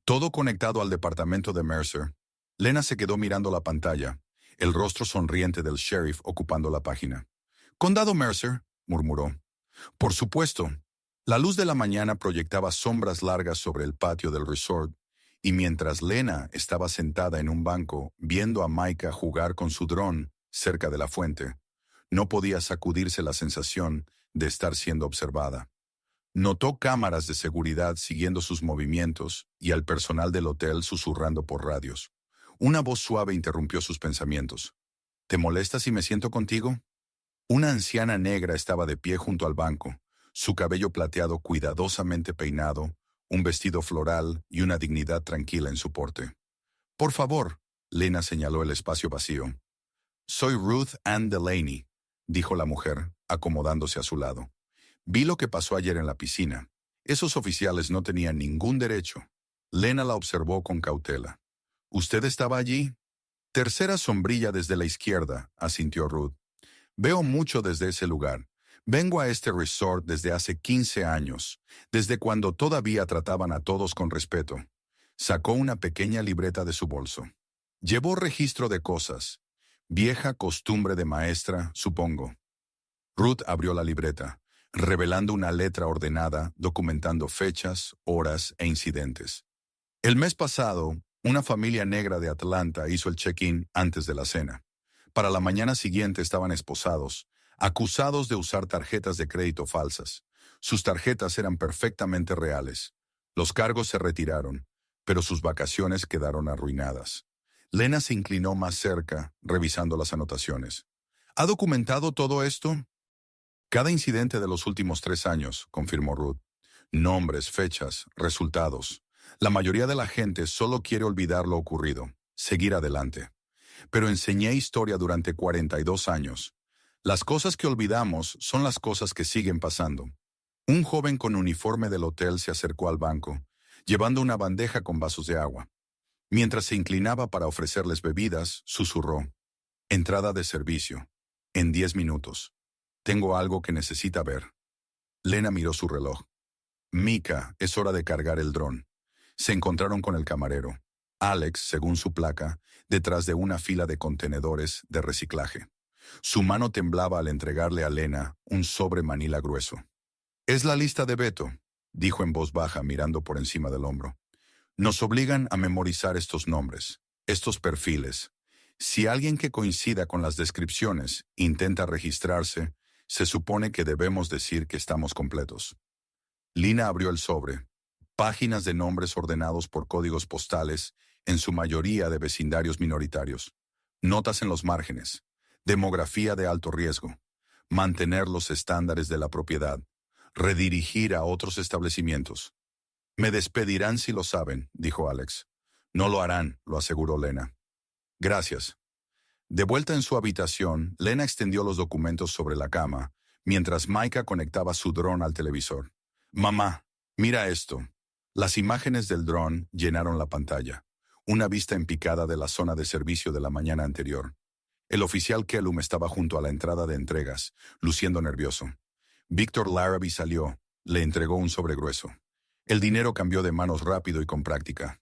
Todo conectado al departamento de Mercer. Lena se quedó mirando la pantalla, el rostro sonriente del sheriff ocupando la página. «Condado Mercer», murmuró. Por supuesto. La luz de la mañana proyectaba sombras largas sobre el patio del resort, y mientras Lena estaba sentada en un banco viendo a Micah jugar con su dron cerca de la fuente, no podía sacudirse la sensación de estar siendo observada. Notó cámaras de seguridad siguiendo sus movimientos y al personal del hotel susurrando por radios. Una voz suave interrumpió sus pensamientos. «¿Te molesta si me siento contigo?» Una anciana negra estaba de pie junto al banco, su cabello plateado cuidadosamente peinado, un vestido floral y una dignidad tranquila en su porte. «Por favor», Lena señaló el espacio vacío. «Soy Ruth Ann Delaney», dijo la mujer, acomodándose a su lado. «Vi lo que pasó ayer en la piscina. Esos oficiales no tenían ningún derecho». Lena la observó con cautela. «¿Usted estaba allí?» «Tercera sombrilla desde la izquierda», asintió Ruth. «Veo mucho desde ese lugar. Vengo a este resort desde hace 15 años, desde cuando todavía trataban a todos con respeto». Sacó una pequeña libreta de su bolso. «Llevó registro de cosas. Vieja costumbre de maestra, supongo». Ruth abrió la libreta, revelando una letra ordenada, documentando fechas, horas e incidentes. El mes pasado, una familia negra de Atlanta hizo el check-in antes de la cena. Para la mañana siguiente estaban esposados, acusados de usar tarjetas de crédito falsas. Sus tarjetas eran perfectamente reales. Los cargos se retiraron, pero sus vacaciones quedaron arruinadas. Lena se inclinó más cerca, revisando las anotaciones. ¿Ha documentado todo esto? Cada incidente de los últimos 3 años, confirmó Ruth. Nombres, fechas, resultados. La mayoría de la gente solo quiere olvidar lo ocurrido, seguir adelante. Pero enseñé historia durante 42 años. Las cosas que olvidamos son las cosas que siguen pasando. Un joven con uniforme del hotel se acercó al banco, llevando una bandeja con vasos de agua. Mientras se inclinaba para ofrecerles bebidas, susurró: entrada de servicio. En 10 minutos. Tengo algo que necesita ver. Lena miró su reloj. Mika, es hora de cargar el dron. Se encontraron con el camarero, Alex, según su placa, detrás de una fila de contenedores de reciclaje. Su mano temblaba al entregarle a Lena un sobre manila grueso. Es la lista de Beto, dijo en voz baja mirando por encima del hombro. Nos obligan a memorizar estos nombres, estos perfiles. Si alguien que coincida con las descripciones intenta registrarse, se supone que debemos decir que estamos completos. Lina abrió el sobre. Páginas de nombres ordenados por códigos postales, en su mayoría de vecindarios minoritarios. Notas en los márgenes. Demografía de alto riesgo. Mantener los estándares de la propiedad. Redirigir a otros establecimientos. Me despedirán si lo saben, dijo Alex. No lo harán, lo aseguró Lena. Gracias. De vuelta en su habitación, Lena extendió los documentos sobre la cama, mientras Micah conectaba su dron al televisor. Mamá, mira esto. Las imágenes del dron llenaron la pantalla. Una vista en picada de la zona de servicio de la mañana anterior. El oficial Kellum estaba junto a la entrada de entregas, luciendo nervioso. Victor Larrabee salió, le entregó un sobre grueso. El dinero cambió de manos rápido y con práctica.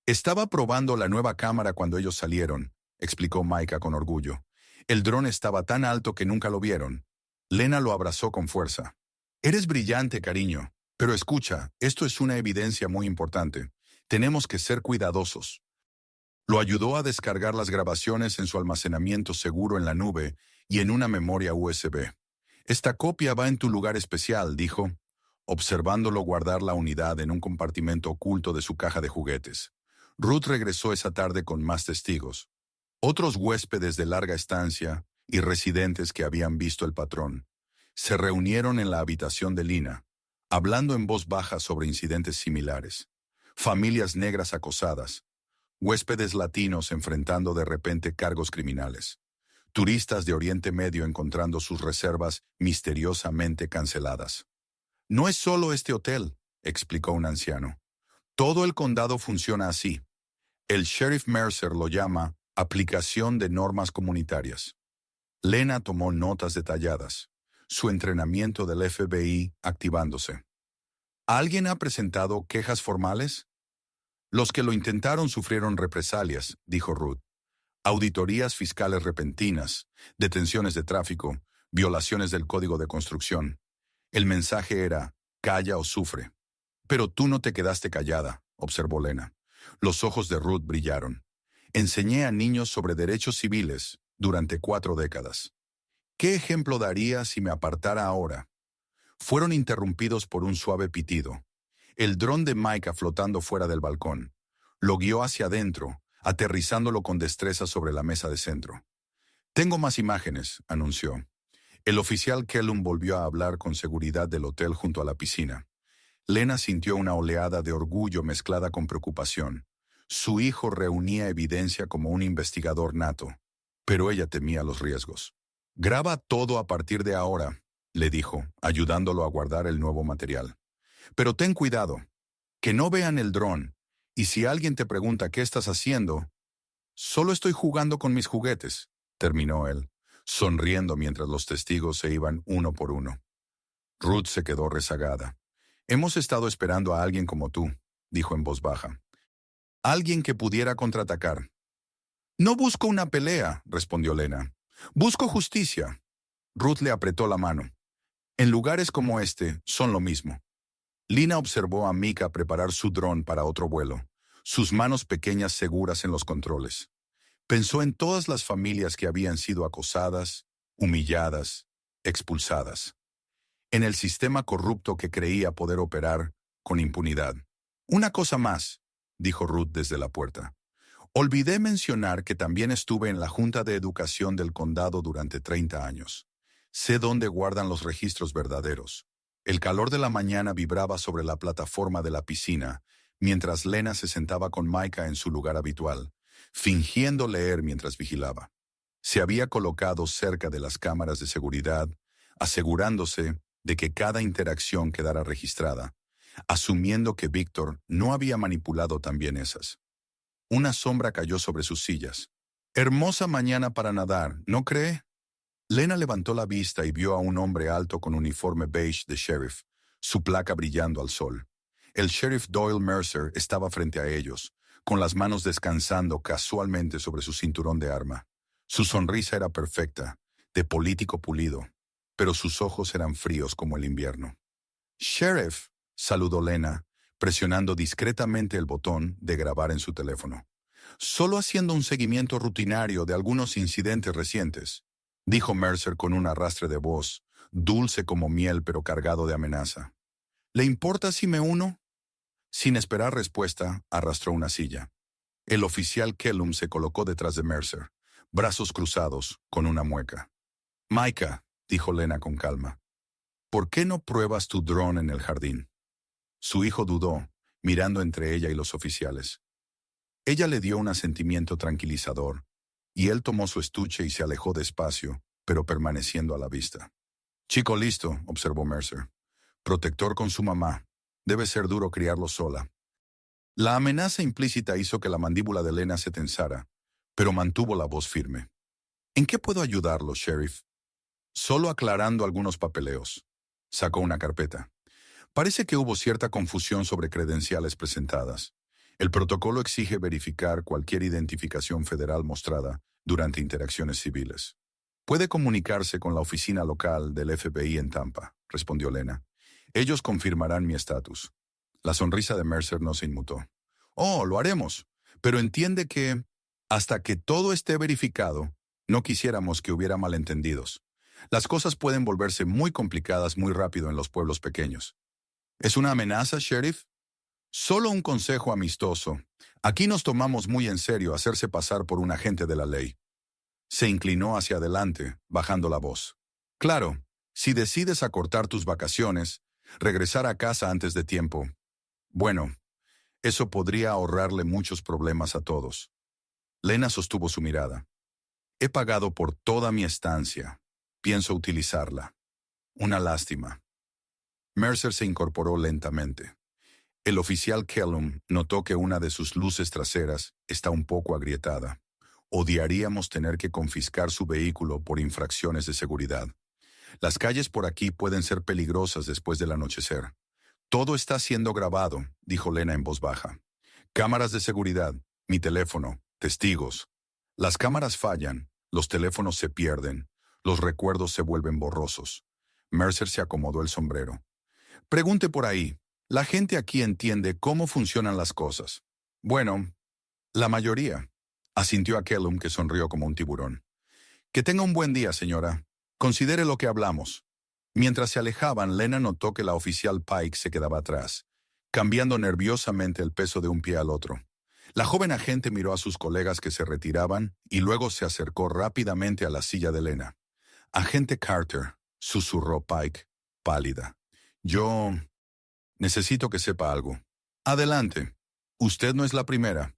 Estaba probando la nueva cámara cuando ellos salieron, explicó Micah con orgullo. El dron estaba tan alto que nunca lo vieron. Lena lo abrazó con fuerza. Eres brillante, cariño. Pero escucha, esto es una evidencia muy importante. Tenemos que ser cuidadosos. Lo ayudó a descargar las grabaciones en su almacenamiento seguro en la nube y en una memoria USB. Esta copia va en tu lugar especial, dijo, observándolo guardar la unidad en un compartimento oculto de su caja de juguetes. Ruth regresó esa tarde con más testigos. Otros huéspedes de larga estancia y residentes que habían visto el patrón. Se reunieron en la habitación de Lina, hablando en voz baja sobre incidentes similares. Familias negras acosadas. Huéspedes latinos enfrentando de repente cargos criminales. Turistas de Oriente Medio encontrando sus reservas misteriosamente canceladas. No es solo este hotel, explicó un anciano. Todo el condado funciona así. El sheriff Mercer lo llama aplicación de normas comunitarias. Lena tomó notas detalladas. Su entrenamiento del FBI activándose. ¿Alguien ha presentado quejas formales? Los que lo intentaron sufrieron represalias, dijo Ruth. Auditorías fiscales repentinas, detenciones de tráfico, violaciones del código de construcción. El mensaje era, calla o sufre. Pero tú no te quedaste callada, observó Lena. Los ojos de Ruth brillaron. Enseñé a niños sobre derechos civiles durante 4 décadas. ¿Qué ejemplo daría si me apartara ahora? Fueron interrumpidos por un suave pitido. El dron de Micah flotando fuera del balcón. Lo guió hacia adentro, aterrizándolo con destreza sobre la mesa de centro. Tengo más imágenes, anunció. El oficial Kellum volvió a hablar con seguridad del hotel junto a la piscina. Lena sintió una oleada de orgullo mezclada con preocupación. Su hijo reunía evidencia como un investigador nato, pero ella temía los riesgos. Graba todo a partir de ahora, le dijo, ayudándolo a guardar el nuevo material. Pero ten cuidado, que no vean el dron, y si alguien te pregunta qué estás haciendo, solo estoy jugando con mis juguetes, terminó él, sonriendo mientras los testigos se iban uno por uno. Ruth se quedó rezagada. Hemos estado esperando a alguien como tú, dijo en voz baja. Alguien que pudiera contraatacar. No busco una pelea, respondió Lena. Busco justicia. Ruth le apretó la mano. En lugares como este, son lo mismo. Lina observó a Mika preparar su dron para otro vuelo, sus manos pequeñas seguras en los controles. Pensó en todas las familias que habían sido acosadas, humilladas, expulsadas. En el sistema corrupto que creía poder operar con impunidad. Una cosa más, dijo Ruth desde la puerta. Olvidé mencionar que también estuve en la Junta de Educación del Condado durante 30 años. Sé dónde guardan los registros verdaderos. El calor de la mañana vibraba sobre la plataforma de la piscina, mientras Lena se sentaba con Micah en su lugar habitual, fingiendo leer mientras vigilaba. Se había colocado cerca de las cámaras de seguridad, asegurándose de que cada interacción quedara registrada, asumiendo que Víctor no había manipulado también esas. Una sombra cayó sobre sus sillas. Hermosa mañana para nadar, ¿no cree? Lena levantó la vista y vio a un hombre alto con uniforme beige de sheriff, su placa brillando al sol. El sheriff Doyle Mercer estaba frente a ellos, con las manos descansando casualmente sobre su cinturón de arma. Su sonrisa era perfecta, de político pulido, pero sus ojos eran fríos como el invierno. «Sheriff», saludó Lena, presionando discretamente el botón de grabar en su teléfono. «Solo haciendo un seguimiento rutinario de algunos incidentes recientes», dijo Mercer con un arrastre de voz, dulce como miel pero cargado de amenaza. «¿Le importa si me uno?» Sin esperar respuesta, arrastró una silla. El oficial Kellum se colocó detrás de Mercer, brazos cruzados, con una mueca. «Micah», dijo Lena con calma, «¿por qué no pruebas tu dron en el jardín?» Su hijo dudó, mirando entre ella y los oficiales. Ella le dio un asentimiento tranquilizador, y él tomó su estuche y se alejó despacio, pero permaneciendo a la vista. «Chico listo», observó Mercer. «Protector con su mamá. Debe ser duro criarlo sola». La amenaza implícita hizo que la mandíbula de Lena se tensara, pero mantuvo la voz firme. «¿En qué puedo ayudarlo, sheriff?» «Solo aclarando algunos papeleos». Sacó una carpeta. «Parece que hubo cierta confusión sobre credenciales presentadas. El protocolo exige verificar cualquier identificación federal mostrada durante interacciones civiles. Puede comunicarse con la oficina local del FBI en Tampa», respondió Lena. «Ellos confirmarán mi estatus». La sonrisa de Mercer no se inmutó. «Oh, lo haremos. Pero entiende que, hasta que todo esté verificado, no quisiéramos que hubiera malentendidos. Las cosas pueden volverse muy complicadas muy rápido en los pueblos pequeños». «¿Es una amenaza, sheriff?» «Solo un consejo amistoso. Aquí nos tomamos muy en serio hacerse pasar por un agente de la ley». Se inclinó hacia adelante, bajando la voz. «Claro, si decides acortar tus vacaciones, regresar a casa antes de tiempo, bueno, eso podría ahorrarle muchos problemas a todos». Lena sostuvo su mirada. «He pagado por toda mi estancia. Pienso utilizarla. Una lástima». Mercer se incorporó lentamente. El oficial Kellum notó que una de sus luces traseras está un poco agrietada. Odiaríamos tener que confiscar su vehículo por infracciones de seguridad. Las calles por aquí pueden ser peligrosas después del anochecer. «Todo está siendo grabado», dijo Lena en voz baja. «Cámaras de seguridad, mi teléfono, testigos. Las cámaras fallan, los teléfonos se pierden, los recuerdos se vuelven borrosos». Mercer se acomodó el sombrero. «Pregunte por ahí. La gente aquí entiende cómo funcionan las cosas». «Bueno, la mayoría», asintió a Kellum, que sonrió como un tiburón. «Que tenga un buen día, señora. Considere lo que hablamos». Mientras se alejaban, Lena notó que la oficial Pike se quedaba atrás, cambiando nerviosamente el peso de un pie al otro. La joven agente miró a sus colegas que se retiraban y luego se acercó rápidamente a la silla de Lena. «Agente Carter», susurró Pike, pálida. «Yo necesito que sepa algo». «Adelante. Usted no es la primera.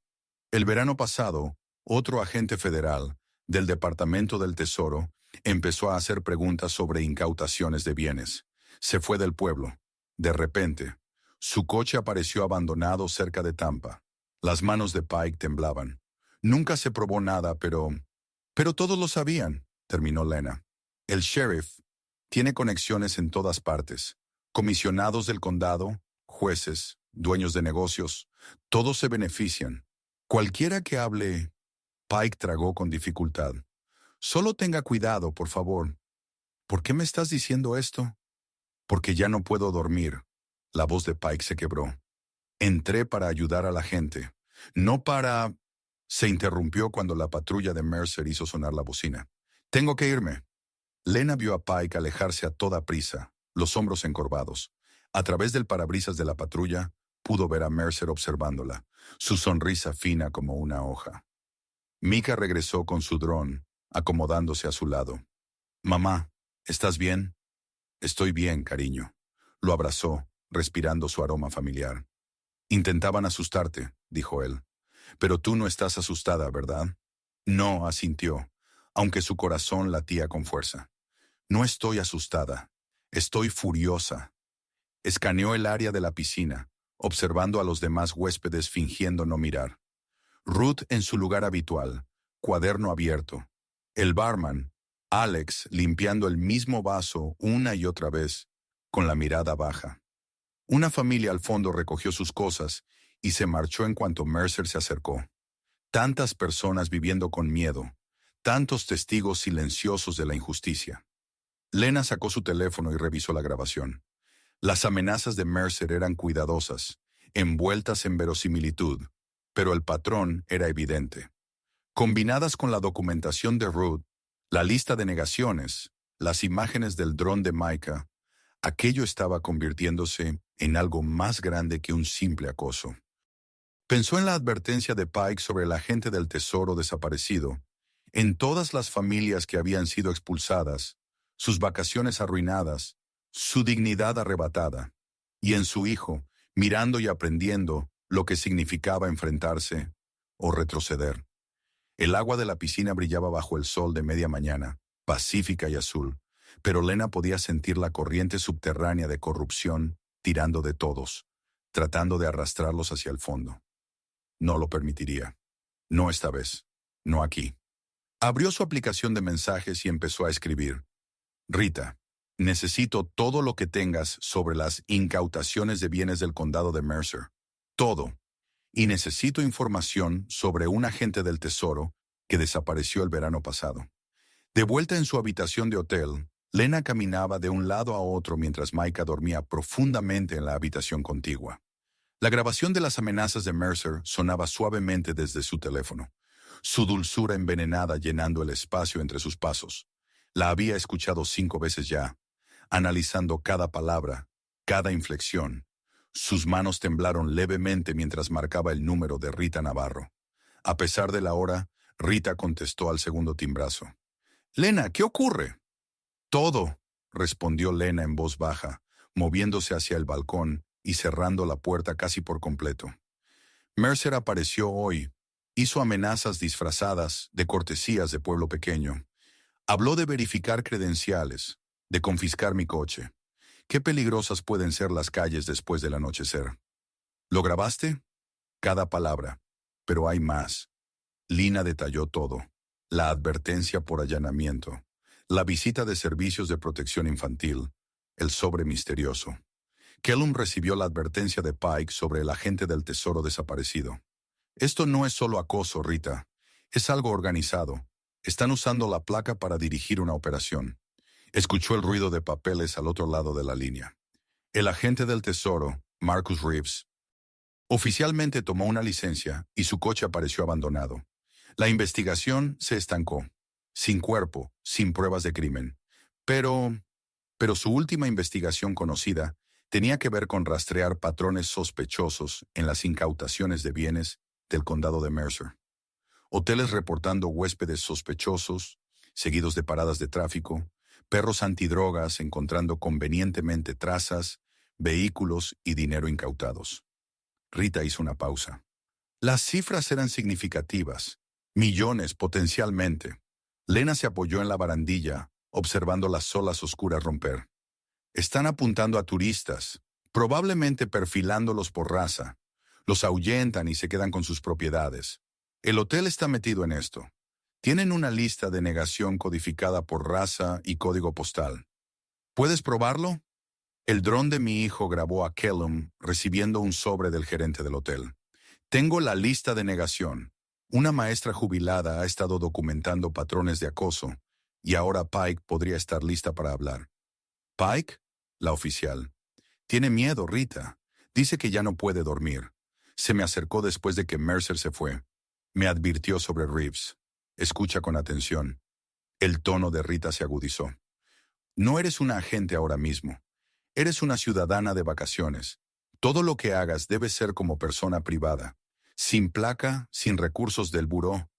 El verano pasado, otro agente federal, del Departamento del Tesoro, empezó a hacer preguntas sobre incautaciones de bienes. Se fue del pueblo. De repente, su coche apareció abandonado cerca de Tampa. Las manos de Pike temblaban. Nunca se probó nada, pero todos lo sabían», terminó Lena. «El sheriff tiene conexiones en todas partes. Comisionados del condado, jueces, dueños de negocios, todos se benefician. Cualquiera que hable». Pike tragó con dificultad. «Solo tenga cuidado, por favor». «¿Por qué me estás diciendo esto?» «Porque ya no puedo dormir». La voz de Pike se quebró. «Entré para ayudar a la gente, no para...» Se interrumpió cuando la patrulla de Mercer hizo sonar la bocina. «Tengo que irme». Lena vio a Pike alejarse a toda prisa, los hombros encorvados. A través del parabrisas de la patrulla, pudo ver a Mercer observándola, su sonrisa fina como una hoja. Micah regresó con su dron, acomodándose a su lado. «Mamá, ¿estás bien?» «Estoy bien, cariño». Lo abrazó, respirando su aroma familiar. Intentaban asustarte, dijo él. Pero tú no estás asustada, ¿verdad? No, asintió, aunque su corazón latía con fuerza. No estoy asustada. Estoy furiosa. Escaneó el área de la piscina, observando a los demás huéspedes fingiendo no mirar. Ruth en su lugar habitual, cuaderno abierto. El barman, Alex, limpiando el mismo vaso una y otra vez, con la mirada baja. Una familia al fondo recogió sus cosas y se marchó en cuanto Mercer se acercó. Tantas personas viviendo con miedo, tantos testigos silenciosos de la injusticia. Lena sacó su teléfono y revisó la grabación. Las amenazas de Mercer eran cuidadosas, envueltas en verosimilitud, pero el patrón era evidente. Combinadas con la documentación de Ruth, la lista de negaciones, las imágenes del dron de Micah, aquello estaba convirtiéndose en algo más grande que un simple acoso. Pensó en la advertencia de Pike sobre el agente del tesoro desaparecido, en todas las familias que habían sido expulsadas, sus vacaciones arruinadas, su dignidad arrebatada, y en su hijo, mirando y aprendiendo lo que significaba enfrentarse o retroceder. El agua de la piscina brillaba bajo el sol de media mañana, pacífica y azul, pero Lena podía sentir la corriente subterránea de corrupción tirando de todos, tratando de arrastrarlos hacia el fondo. No lo permitiría. No esta vez. No aquí. Abrió su aplicación de mensajes y empezó a escribir. Rita, necesito todo lo que tengas sobre las incautaciones de bienes del condado de Mercer. Todo. Y necesito información sobre un agente del tesoro que desapareció el verano pasado. De vuelta en su habitación de hotel, Lena caminaba de un lado a otro mientras Micah dormía profundamente en la habitación contigua. La grabación de las amenazas de Mercer sonaba suavemente desde su teléfono, su dulzura envenenada llenando el espacio entre sus pasos. La había escuchado 5 veces ya, analizando cada palabra, cada inflexión. Sus manos temblaron levemente mientras marcaba el número de Rita Navarro. A pesar de la hora, Rita contestó al segundo timbrazo. «Lena, ¿qué ocurre?» «Todo», respondió Lena en voz baja, moviéndose hacia el balcón y cerrando la puerta casi por completo. Mercer apareció hoy. Hizo amenazas disfrazadas de cortesías de pueblo pequeño. Habló de verificar credenciales, de confiscar mi coche. Qué peligrosas pueden ser las calles después del anochecer. ¿Lo grabaste? Cada palabra. Pero hay más. Lina detalló todo. La advertencia por allanamiento, la visita de servicios de protección infantil, el sobre misterioso. Kellum recibió la advertencia de Pike sobre el agente del tesoro desaparecido. Esto no es solo acoso, Rita. Es algo organizado. Están usando la placa para dirigir una operación. Escuchó el ruido de papeles al otro lado de la línea. El agente del tesoro, Marcus Reeves, oficialmente tomó una licencia y su coche apareció abandonado. La investigación se estancó. Sin cuerpo, sin pruebas de crimen. Pero su última investigación conocida tenía que ver con rastrear patrones sospechosos en las incautaciones de bienes del condado de Mercer. Hoteles reportando huéspedes sospechosos, seguidos de paradas de tráfico, perros antidrogas encontrando convenientemente trazas, vehículos y dinero incautados. Rita hizo una pausa. Las cifras eran significativas, millones potencialmente. Lena se apoyó en la barandilla, observando las olas oscuras romper. Están apuntando a turistas, probablemente perfilándolos por raza. Los ahuyentan y se quedan con sus propiedades. El hotel está metido en esto. Tienen una lista de negación codificada por raza y código postal. ¿Puedes probarlo? El dron de mi hijo grabó a Kellum recibiendo un sobre del gerente del hotel. Tengo la lista de negación. Una maestra jubilada ha estado documentando patrones de acoso y ahora Pike podría estar lista para hablar. ¿Pike? La oficial. Tiene miedo, Rita. Dice que ya no puede dormir. Se me acercó después de que Mercer se fue. Me advirtió sobre Reeves. Escucha con atención. El tono de Rita se agudizó. No eres una agente ahora mismo. Eres una ciudadana de vacaciones. Todo lo que hagas debe ser como persona privada. Sin placa, sin recursos del buró.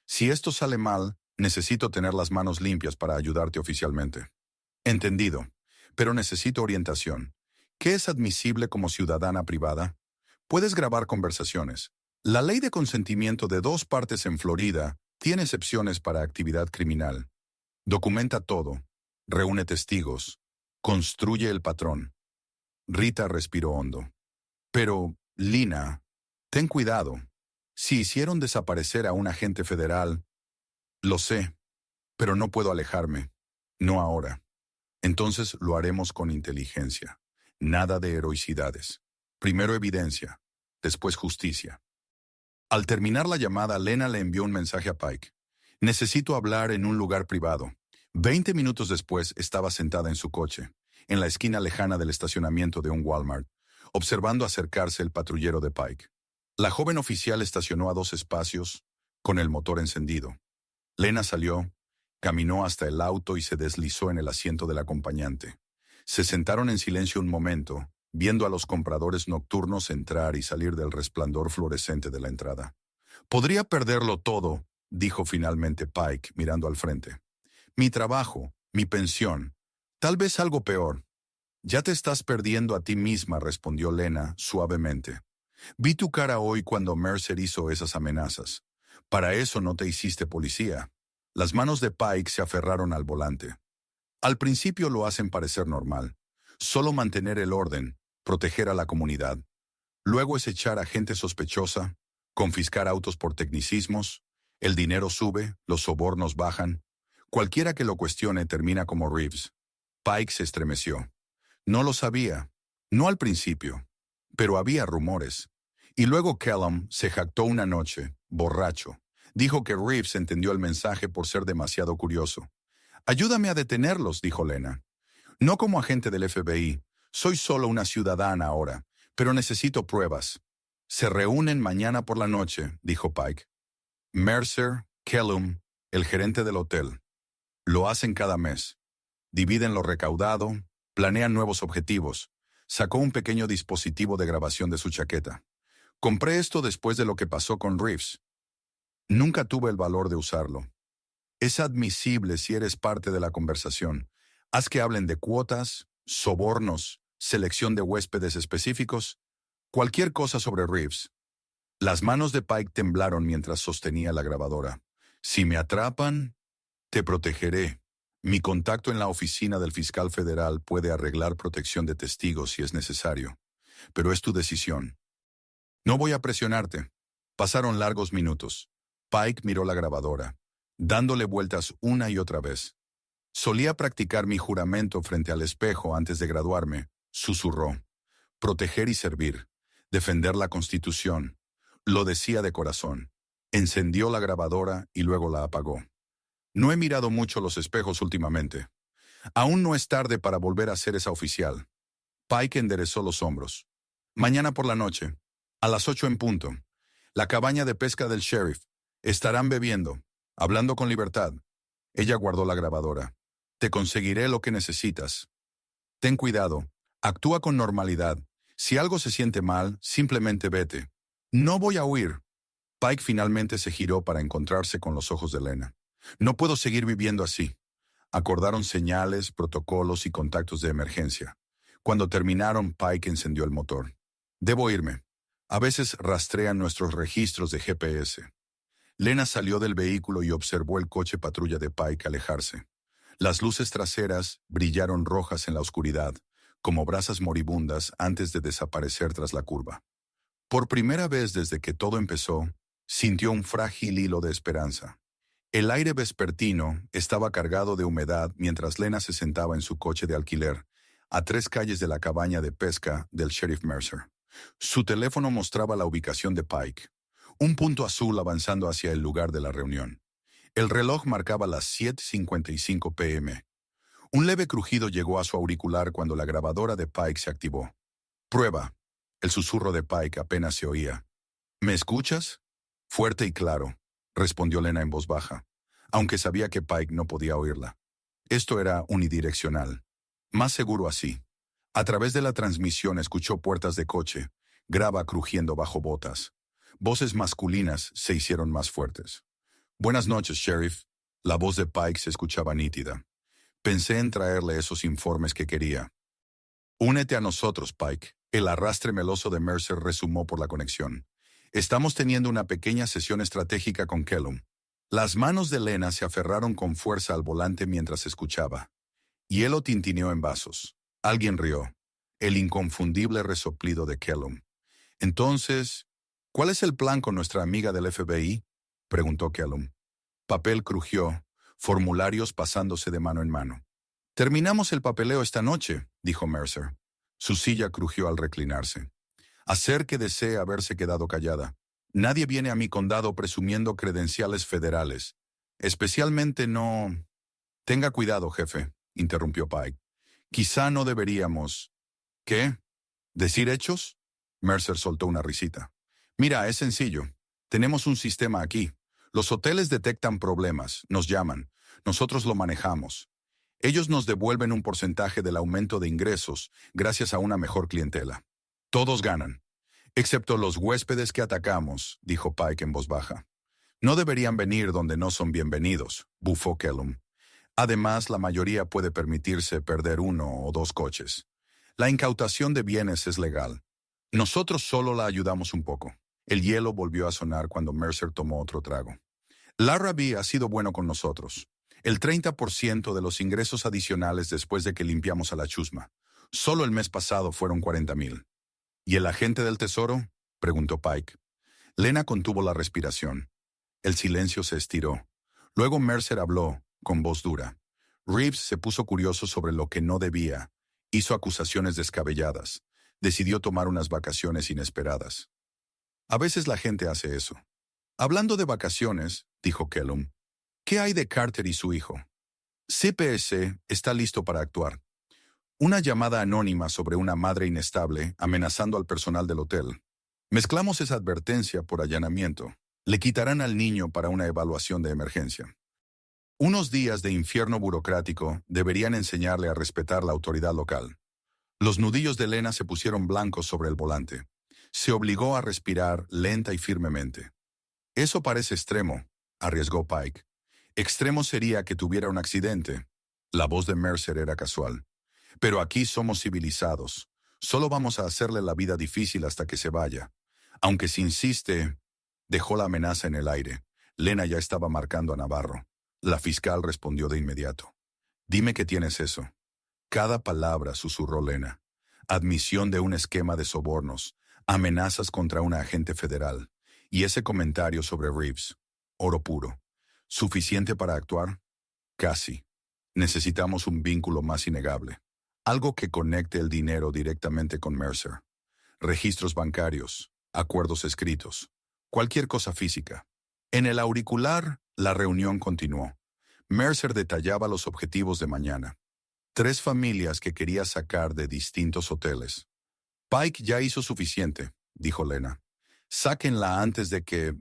Si esto sale mal, necesito tener las manos limpias para ayudarte oficialmente. Entendido. Pero necesito orientación. ¿Qué es admisible como ciudadana privada? Puedes grabar conversaciones. La ley de consentimiento de 2 partes en Florida tiene excepciones para actividad criminal. Documenta todo. Reúne testigos. Construye el patrón. Rita respiró hondo. Pero, Lina, ten cuidado. Si hicieron desaparecer a un agente federal, lo sé, pero no puedo alejarme. No ahora. Entonces lo haremos con inteligencia. Nada de heroicidades. Primero evidencia, después justicia. Al terminar la llamada, Lena le envió un mensaje a Pike. Necesito hablar en un lugar privado. 20 minutos después estaba sentada en su coche, en la esquina lejana del estacionamiento de un Walmart, observando acercarse el patrullero de Pike. La joven oficial estacionó a 2 espacios, con el motor encendido. Lena salió, caminó hasta el auto y se deslizó en el asiento del acompañante. Se sentaron en silencio un momento, viendo a los compradores nocturnos entrar y salir del resplandor fluorescente de la entrada. Podría perderlo todo, dijo finalmente Pike, mirando al frente. Mi trabajo, mi pensión, tal vez algo peor. Ya te estás perdiendo a ti misma, respondió Lena suavemente. Vi tu cara hoy cuando Mercer hizo esas amenazas. Para eso no te hiciste policía. Las manos de Pike se aferraron al volante. Al principio lo hacen parecer normal. Solo mantener el orden, proteger a la comunidad. Luego es echar a gente sospechosa, confiscar autos por tecnicismos, el dinero sube, los sobornos bajan. Cualquiera que lo cuestione termina como Reeves. Pike se estremeció. No lo sabía, no al principio, pero había rumores. Y luego Kellum se jactó una noche, borracho. Dijo que Reeves entendió el mensaje por ser demasiado curioso. Ayúdame a detenerlos, dijo Lena. No como agente del FBI, soy solo una ciudadana ahora, pero necesito pruebas. Se reúnen mañana por la noche, dijo Pike. Mercer, Kellum, el gerente del hotel. Lo hacen cada mes. Dividen lo recaudado, planean nuevos objetivos. Sacó un pequeño dispositivo de grabación de su chaqueta. Compré esto después de lo que pasó con Reeves. Nunca tuve el valor de usarlo. Es admisible si eres parte de la conversación. Haz que hablen de cuotas, sobornos, selección de huéspedes específicos, cualquier cosa sobre Reeves. Las manos de Pike temblaron mientras sostenía la grabadora. Si me atrapan, te protegeré. Mi contacto en la oficina del fiscal federal puede arreglar protección de testigos si es necesario. Pero es tu decisión. No voy a presionarte. Pasaron largos minutos. Pike miró la grabadora, dándole vueltas una y otra vez. Solía practicar mi juramento frente al espejo antes de graduarme, susurró. Proteger y servir. Defender la Constitución. Lo decía de corazón. Encendió la grabadora y luego la apagó. No he mirado mucho los espejos últimamente. Aún no es tarde para volver a ser esa oficial. Pike enderezó los hombros. Mañana por la noche, a las 8 en punto. La cabaña de pesca del sheriff. Estarán bebiendo, hablando con libertad. Ella guardó la grabadora. Te conseguiré lo que necesitas. Ten cuidado. Actúa con normalidad. Si algo se siente mal, simplemente vete. No voy a huir. Pike finalmente se giró para encontrarse con los ojos de Lena. No puedo seguir viviendo así. Acordaron señales, protocolos y contactos de emergencia. Cuando terminaron, Pike encendió el motor. Debo irme. A veces rastrean nuestros registros de GPS. Lena salió del vehículo y observó el coche patrulla de Pike alejarse. Las luces traseras brillaron rojas en la oscuridad, como brasas moribundas antes de desaparecer tras la curva. Por primera vez desde que todo empezó, sintió un frágil hilo de esperanza. El aire vespertino estaba cargado de humedad mientras Lena se sentaba en su coche de alquiler, a 3 calles de la cabaña de pesca del sheriff Mercer. Su teléfono mostraba la ubicación de Pike, un punto azul avanzando hacia el lugar de la reunión. El reloj marcaba las 7:55 p.m. Un leve crujido llegó a su auricular cuando la grabadora de Pike se activó. Prueba. El susurro de Pike apenas se oía. ¿Me escuchas? Fuerte y claro, respondió Lena en voz baja, aunque sabía que Pike no podía oírla. Esto era unidireccional. Más seguro así. A través de la transmisión escuchó puertas de coche, grava crujiendo bajo botas. Voces masculinas se hicieron más fuertes. Buenas noches, sheriff. La voz de Pike se escuchaba nítida. Pensé en traerle esos informes que quería. Únete a nosotros, Pike. El arrastre meloso de Mercer resumó por la conexión. Estamos teniendo una pequeña sesión estratégica con Kellum. Las manos de Lena se aferraron con fuerza al volante mientras escuchaba. Hielo tintineó en vasos. Alguien rió. El inconfundible resoplido de Kellum. Entonces, ¿cuál es el plan con nuestra amiga del FBI? Preguntó Kellum. Papel crujió, formularios pasándose de mano en mano. Terminamos el papeleo esta noche, dijo Mercer. Su silla crujió al reclinarse. Hacer que desee haberse quedado callada. Nadie viene a mi condado presumiendo credenciales federales. Especialmente no... Tenga cuidado, jefe, interrumpió Pike. Quizá no deberíamos... ¿Qué? ¿Decir hechos? Mercer soltó una risita. Mira, es sencillo. Tenemos un sistema aquí. Los hoteles detectan problemas, nos llaman. Nosotros lo manejamos. Ellos nos devuelven un porcentaje del aumento de ingresos gracias a una mejor clientela. Todos ganan. Excepto los huéspedes que atacamos, dijo Pike en voz baja. No deberían venir donde no son bienvenidos, bufó Kellum. Además, la mayoría puede permitirse perder 1 o 2 coches. La incautación de bienes es legal. Nosotros solo la ayudamos un poco. El hielo volvió a sonar cuando Mercer tomó otro trago. Larrabee ha sido bueno con nosotros. El 30% de los ingresos adicionales después de que limpiamos a la chusma. Solo el mes pasado fueron 40,000. ¿Y el agente del tesoro? Preguntó Pike. Lena contuvo la respiración. El silencio se estiró. Luego Mercer habló, con voz dura. Reeves se puso curioso sobre lo que no debía. Hizo acusaciones descabelladas. Decidió tomar unas vacaciones inesperadas. A veces la gente hace eso. Hablando de vacaciones, dijo Kellum, ¿qué hay de Carter y su hijo? CPS está listo para actuar. Una llamada anónima sobre una madre inestable amenazando al personal del hotel. Mezclamos esa advertencia por allanamiento. Le quitarán al niño para una evaluación de emergencia. Unos días de infierno burocrático deberían enseñarle a respetar la autoridad local. Los nudillos de Lena se pusieron blancos sobre el volante. Se obligó a respirar lenta y firmemente. Eso parece extremo, arriesgó Pike. Extremo sería que tuviera un accidente. La voz de Mercer era casual. Pero aquí somos civilizados. Solo vamos a hacerle la vida difícil hasta que se vaya. Aunque si insiste, dejó la amenaza en el aire. Lena ya estaba marcando a Navarro. La fiscal respondió de inmediato. Dime que tienes eso. Cada palabra, susurró Lena. Admisión de un esquema de sobornos. Amenazas contra un agente federal. Y ese comentario sobre Reeves. Oro puro. ¿Suficiente para actuar? Casi. Necesitamos un vínculo más innegable. Algo que conecte el dinero directamente con Mercer. Registros bancarios, acuerdos escritos, cualquier cosa física. En el auricular, la reunión continuó. Mercer detallaba los objetivos de mañana. 3 familias que quería sacar de distintos hoteles. Pike ya hizo suficiente, dijo Lena. Sáquenla antes de que...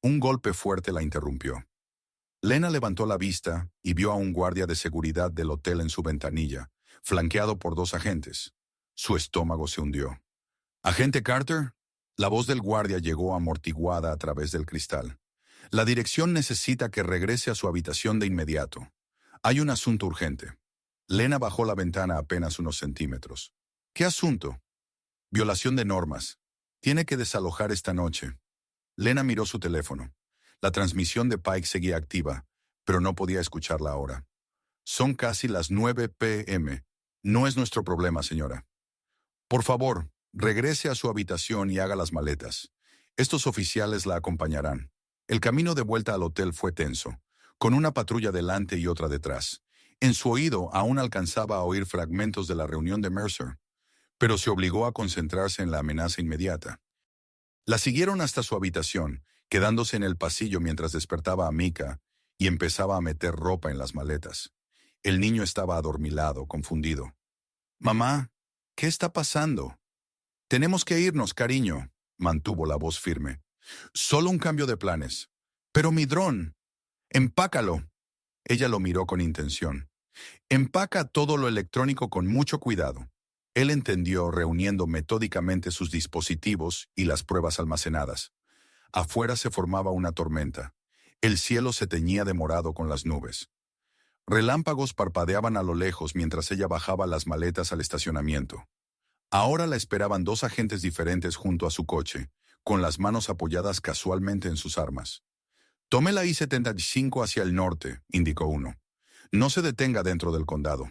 Un golpe fuerte la interrumpió. Lena levantó la vista y vio a un guardia de seguridad del hotel en su ventanilla, flanqueado por 2 agentes. Su estómago se hundió. ¿Agente Carter? La voz del guardia llegó amortiguada a través del cristal. La dirección necesita que regrese a su habitación de inmediato. Hay un asunto urgente. Lena bajó la ventana apenas unos centímetros. ¿Qué asunto? Violación de normas. Tiene que desalojar esta noche. Lena miró su teléfono. La transmisión de Pike seguía activa, pero no podía escucharla ahora. Son casi las 9 p.m. No es nuestro problema, señora. Por favor, regrese a su habitación y haga las maletas. Estos oficiales la acompañarán. El camino de vuelta al hotel fue tenso, con una patrulla delante y otra detrás. En su oído aún alcanzaba a oír fragmentos de la reunión de Mercer, pero se obligó a concentrarse en la amenaza inmediata. La siguieron hasta su habitación, quedándose en el pasillo mientras despertaba a Micah y empezaba a meter ropa en las maletas. El niño estaba adormilado, confundido. «Mamá, ¿qué está pasando?» «Tenemos que irnos, cariño», mantuvo la voz firme. «Solo un cambio de planes». «Pero mi dron, empácalo». Ella lo miró con intención. «Empaca todo lo electrónico con mucho cuidado». Él entendió, reuniendo metódicamente sus dispositivos y las pruebas almacenadas. Afuera se formaba una tormenta. El cielo se teñía de morado con las nubes. Relámpagos parpadeaban a lo lejos mientras ella bajaba las maletas al estacionamiento. Ahora la esperaban dos agentes diferentes junto a su coche, con las manos apoyadas casualmente en sus armas. Tome la I-75 hacia el norte, indicó uno. No se detenga dentro del condado.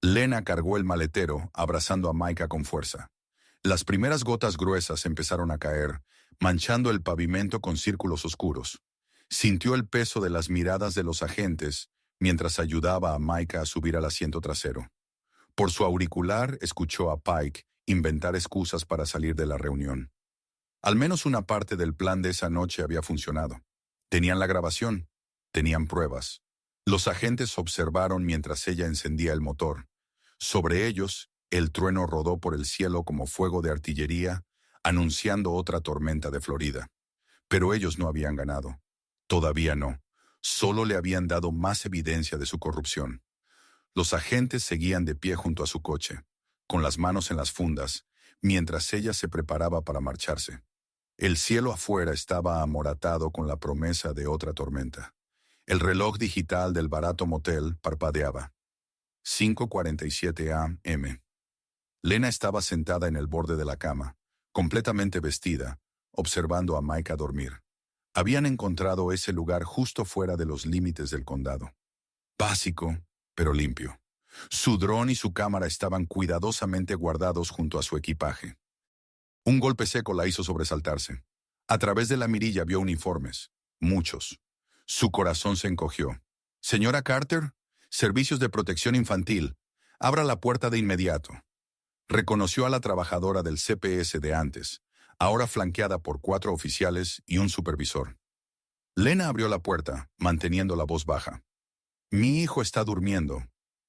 Lena cargó el maletero, abrazando a Micah con fuerza. Las primeras gotas gruesas empezaron a caer, manchando el pavimento con círculos oscuros. Sintió el peso de las miradas de los agentes mientras ayudaba a Micah a subir al asiento trasero. Por su auricular escuchó a Pike inventar excusas para salir de la reunión. Al menos una parte del plan de esa noche había funcionado. Tenían la grabación, tenían pruebas. Los agentes observaron mientras ella encendía el motor. Sobre ellos, el trueno rodó por el cielo como fuego de artillería, anunciando otra tormenta de Florida. Pero ellos no habían ganado. Todavía no. Solo le habían dado más evidencia de su corrupción. Los agentes seguían de pie junto a su coche, con las manos en las fundas, mientras ella se preparaba para marcharse. El cielo afuera estaba amoratado con la promesa de otra tormenta. El reloj digital del barato motel parpadeaba. 5:47 a.m. Lena estaba sentada en el borde de la cama, completamente vestida, observando a Micah dormir. Habían encontrado ese lugar justo fuera de los límites del condado. Básico, pero limpio. Su dron y su cámara estaban cuidadosamente guardados junto a su equipaje. Un golpe seco la hizo sobresaltarse. A través de la mirilla vio uniformes. Muchos. Su corazón se encogió. «Señora Carter, Servicios de Protección Infantil, abra la puerta de inmediato». Reconoció a la trabajadora del CPS de antes, ahora flanqueada por 4 oficiales y un supervisor. Lena abrió la puerta, manteniendo la voz baja. «Mi hijo está durmiendo.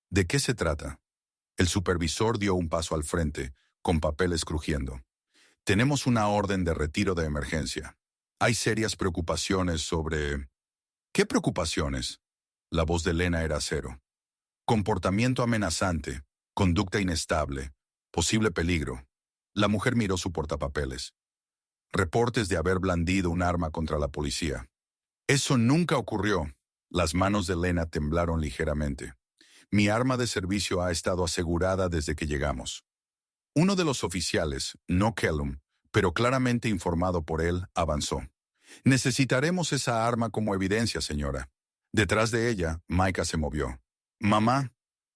¿De qué se trata?» El supervisor dio un paso al frente, con papeles crujiendo. «Tenemos una orden de retiro de emergencia. Hay serias preocupaciones sobre...» «¿Qué preocupaciones?» La voz de Lena era acero. «Comportamiento amenazante, conducta inestable, posible peligro». La mujer miró su portapapeles. «Reportes de haber blandido un arma contra la policía». «Eso nunca ocurrió». Las manos de Lena temblaron ligeramente. «Mi arma de servicio ha estado asegurada desde que llegamos». Uno de los oficiales, no Kellum, pero claramente informado por él, avanzó. «Necesitaremos esa arma como evidencia, señora». Detrás de ella, Micah se movió. «Mamá,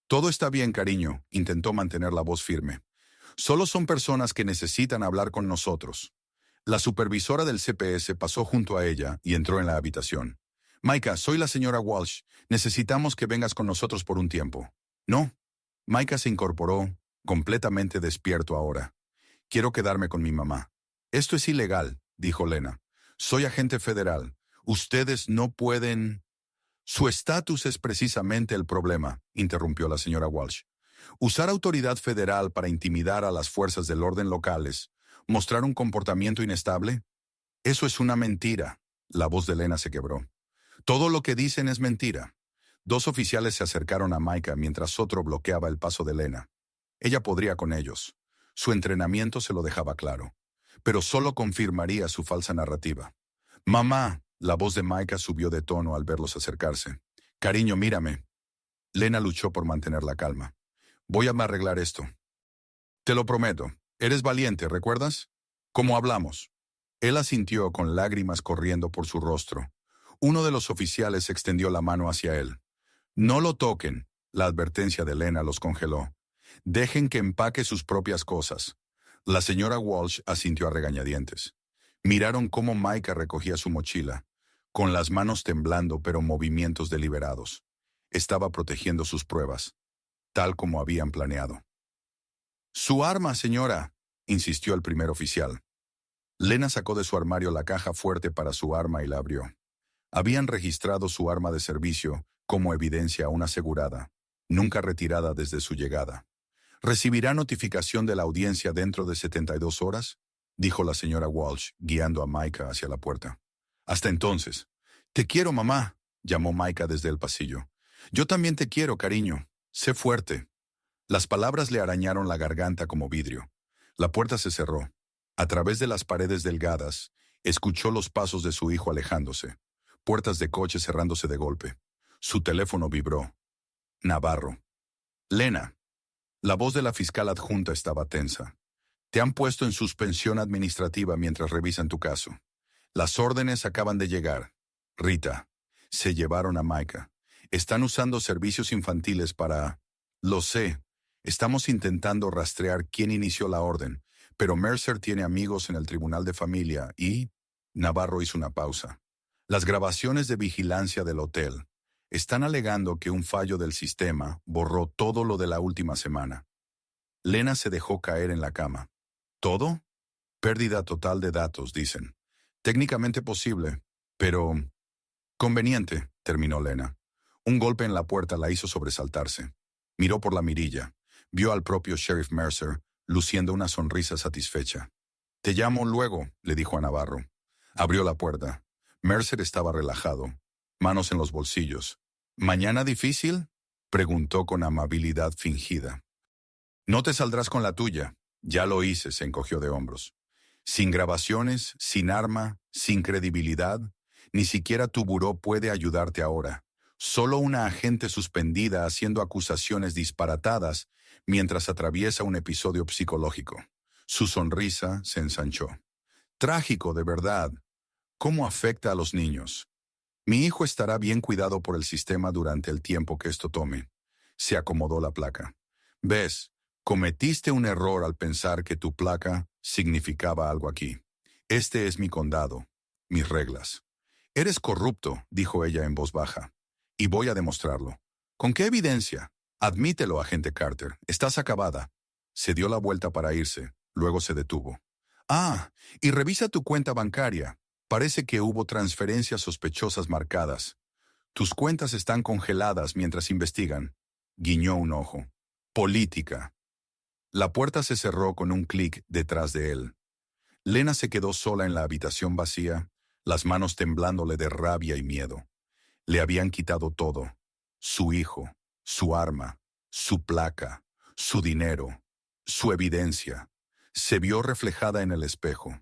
todo está bien, cariño», intentó mantener la voz firme. «Solo son personas que necesitan hablar con nosotros». La supervisora del CPS pasó junto a ella y entró en la habitación. «Micah, soy la señora Walsh. Necesitamos que vengas con nosotros por un tiempo». «No». Micah se incorporó, completamente despierto ahora. «Quiero quedarme con mi mamá». «Esto es ilegal», dijo Lena. «Soy agente federal. Ustedes no pueden...» «Su estatus es precisamente el problema», interrumpió la señora Walsh. «Usar autoridad federal para intimidar a las fuerzas del orden locales, mostrar un comportamiento inestable, eso es una mentira». La voz de Lena se quebró. «Todo lo que dicen es mentira». 2 oficiales se acercaron a Micah mientras otro bloqueaba el paso de Lena. Ella podría con ellos. Su entrenamiento se lo dejaba claro. Pero solo confirmaría su falsa narrativa. «Mamá», la voz de Micah subió de tono al verlos acercarse. «Cariño, mírame». Lena luchó por mantener la calma. «Voy a arreglar esto». «Te lo prometo. Eres valiente, ¿recuerdas? Como hablamos». Él asintió con lágrimas corriendo por su rostro. Uno de los oficiales extendió la mano hacia él. «No lo toquen». La advertencia de Lena los congeló. «Dejen que empaque sus propias cosas». La señora Walsh asintió a regañadientes. Miraron cómo Micah recogía su mochila, con las manos temblando pero movimientos deliberados. Estaba protegiendo sus pruebas, tal como habían planeado. «Su arma, señora», insistió el primer oficial. Lena sacó de su armario la caja fuerte para su arma y la abrió. Habían registrado su arma de servicio como evidencia aún asegurada, nunca retirada desde su llegada. «¿Recibirá notificación de la audiencia dentro de 72 horas?» dijo la señora Walsh, guiando a Micah hacia la puerta. «Hasta entonces». «Te quiero, mamá», llamó Micah desde el pasillo. «Yo también te quiero, cariño. Sé fuerte». Las palabras le arañaron la garganta como vidrio. La puerta se cerró. A través de las paredes delgadas, escuchó los pasos de su hijo alejándose, puertas de coche cerrándose de golpe. Su teléfono vibró. Navarro. Lena. La voz de la fiscal adjunta estaba tensa. Te han puesto en suspensión administrativa mientras revisan tu caso. Las órdenes acaban de llegar. Rita. Se llevaron a Micah. Están usando servicios infantiles para... Lo sé. Estamos intentando rastrear quién inició la orden, pero Mercer tiene amigos en el Tribunal de Familia y... Navarro hizo una pausa. Las grabaciones de vigilancia del hotel están alegando que un fallo del sistema borró todo lo de la última semana. Lena se dejó caer en la cama. ¿Todo? Pérdida total de datos, dicen. Técnicamente posible, pero... Conveniente, terminó Lena. Un golpe en la puerta la hizo sobresaltarse. Miró por la mirilla. Vio al propio Sheriff Mercer, luciendo una sonrisa satisfecha. Te llamo luego, le dijo a Navarro. Abrió la puerta. Mercer estaba relajado, manos en los bolsillos. ¿Mañana difícil?, preguntó con amabilidad fingida. No te saldrás con la tuya. Ya lo hice, se encogió de hombros. Sin grabaciones, sin arma, sin credibilidad, ni siquiera tu buró puede ayudarte ahora. Solo una agente suspendida haciendo acusaciones disparatadas mientras atraviesa un episodio psicológico. Su sonrisa se ensanchó. Trágico, de verdad. ¿Cómo afecta a los niños? Mi hijo estará bien cuidado por el sistema durante el tiempo que esto tome. Se acomodó la placa. ¿Ves? Cometiste un error al pensar que tu placa significaba algo aquí. Este es mi condado, mis reglas. Eres corrupto, dijo ella en voz baja. Y voy a demostrarlo. ¿Con qué evidencia? Admítelo, agente Carter. Estás acabada. Se dio la vuelta para irse. Luego se detuvo. Ah, y revisa tu cuenta bancaria. Parece que hubo transferencias sospechosas marcadas. Tus cuentas están congeladas mientras investigan. Guiñó un ojo. Política. La puerta se cerró con un clic detrás de él. Lena se quedó sola en la habitación vacía, las manos temblándole de rabia y miedo. Le habían quitado todo. Su hijo, su arma, su placa, su dinero, su evidencia. Se vio reflejada en el espejo.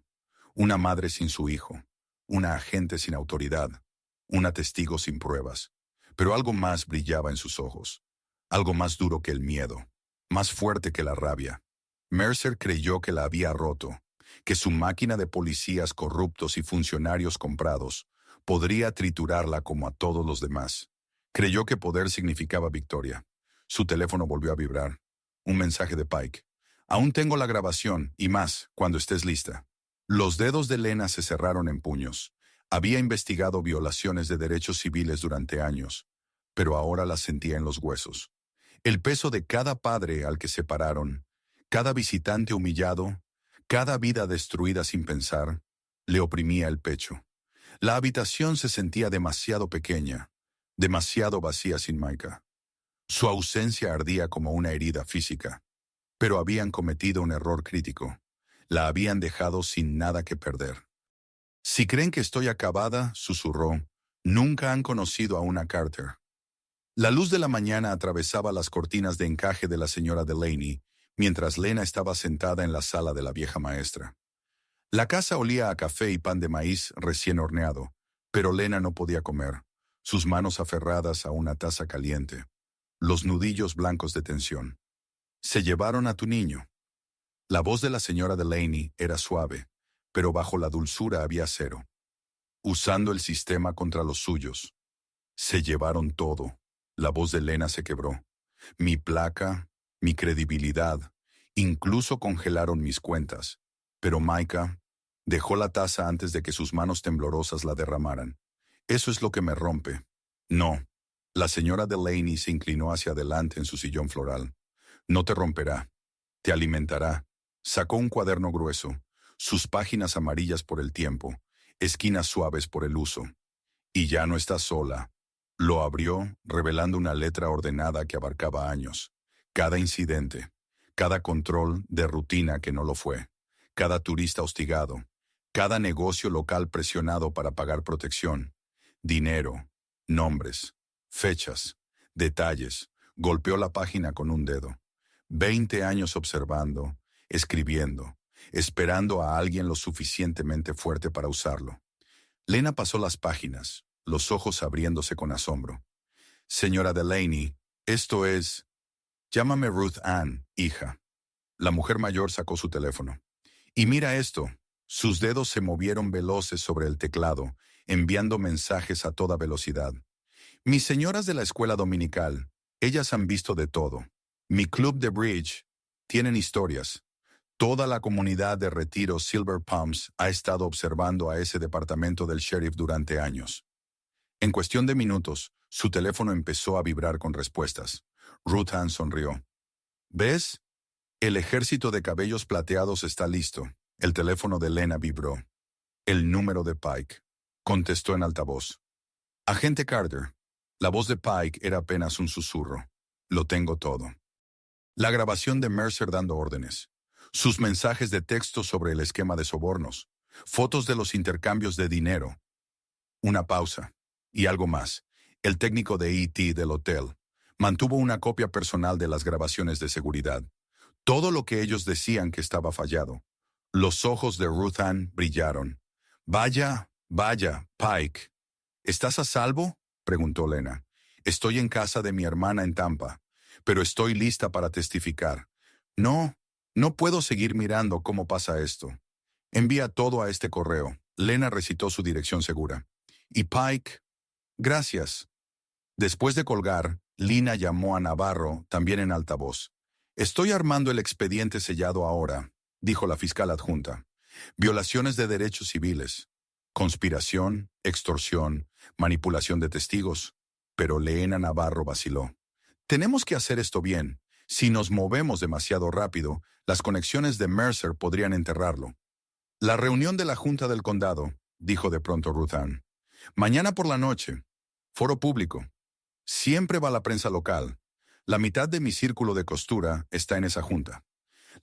Una madre sin su hijo, una agente sin autoridad, una testigo sin pruebas. Pero algo más brillaba en sus ojos. Algo más duro que el miedo, más fuerte que la rabia. Mercer creyó que la había roto, que su máquina de policías corruptos y funcionarios comprados podría triturarla como a todos los demás. Creyó que poder significaba victoria. Su teléfono volvió a vibrar. Un mensaje de Pike. Aún tengo la grabación, y más, cuando estés lista. Los dedos de Lena se cerraron en puños. Había investigado violaciones de derechos civiles durante años, pero ahora las sentía en los huesos. El peso de cada padre al que separaron, cada visitante humillado, cada vida destruida sin pensar, le oprimía el pecho. La habitación se sentía demasiado pequeña, demasiado vacía sin Micah. Su ausencia ardía como una herida física, pero habían cometido un error crítico. La habían dejado sin nada que perder. Si creen que estoy acabada, susurró, nunca han conocido a una Carter. La luz de la mañana atravesaba las cortinas de encaje de la señora Delaney, mientras Lena estaba sentada en la sala de la vieja maestra. La casa olía a café y pan de maíz recién horneado, pero Lena no podía comer, sus manos aferradas a una taza caliente, los nudillos blancos de tensión. Se llevaron a tu niño. La voz de la señora Delaney era suave, pero bajo la dulzura había cero. Usando el sistema contra los suyos. Se llevaron todo. La voz de Lena se quebró. Mi placa, mi credibilidad, incluso congelaron mis cuentas. Pero Micah dejó la taza antes de que sus manos temblorosas la derramaran. Eso es lo que me rompe. No. La señora Delaney se inclinó hacia adelante en su sillón floral. No te romperá. Te alimentará. Sacó un cuaderno grueso, sus páginas amarillas por el tiempo, esquinas suaves por el uso. Y ya no estás sola. Lo abrió, revelando una letra ordenada que abarcaba años. Cada incidente, cada control de rutina que no lo fue, cada turista hostigado, cada negocio local presionado para pagar protección. Dinero, nombres, fechas, detalles. Golpeó la página con un dedo. 20 años observando, escribiendo, esperando a alguien lo suficientemente fuerte para usarlo. Lena pasó las páginas, los ojos abriéndose con asombro. Señora Delaney, Esto es, llámame Ruth Ann, hija. La mujer mayor sacó su teléfono. Y mira esto. Sus dedos se movieron veloces sobre el teclado, enviando mensajes a toda velocidad. Mis señoras de la escuela dominical, ellas han visto de todo. Mi club de bridge, tienen historias. Toda la comunidad de Retiro Silver Palms ha estado observando a ese departamento del sheriff durante años. En cuestión de minutos, su teléfono empezó a vibrar con respuestas. Ruth Ann sonrió. ¿Ves? El ejército de cabellos plateados está listo. El teléfono de Lena vibró. El número de Pike. Contestó en altavoz. Agente Carter. La voz de Pike era apenas un susurro. Lo tengo todo. La grabación de Mercer dando órdenes. Sus mensajes de texto sobre el esquema de sobornos. Fotos de los intercambios de dinero. Una pausa. Y algo más. El técnico de E.T. del hotel mantuvo una copia personal de las grabaciones de seguridad. Todo lo que ellos decían que estaba fallado. Los ojos de Ruth Ann brillaron. Vaya, Pike. ¿Estás a salvo? Preguntó Lena. Estoy en casa de mi hermana en Tampa, pero estoy lista para testificar. No puedo seguir mirando cómo pasa esto. Envía todo a este correo. Lena recitó su dirección segura. Y Pike, gracias. Después de colgar, Lina llamó a Navarro, también en altavoz. Estoy armando el expediente sellado ahora, dijo la fiscal adjunta. Violaciones de derechos civiles, conspiración, extorsión, manipulación de testigos. Pero Lena Navarro vaciló. Tenemos que hacer esto bien. Si nos movemos demasiado rápido, las conexiones de Mercer podrían enterrarlo. La reunión de la Junta del Condado, dijo de pronto Ruth Ann. Mañana por la noche. Foro público. Siempre va la prensa local. La mitad de mi círculo de costura está en esa junta.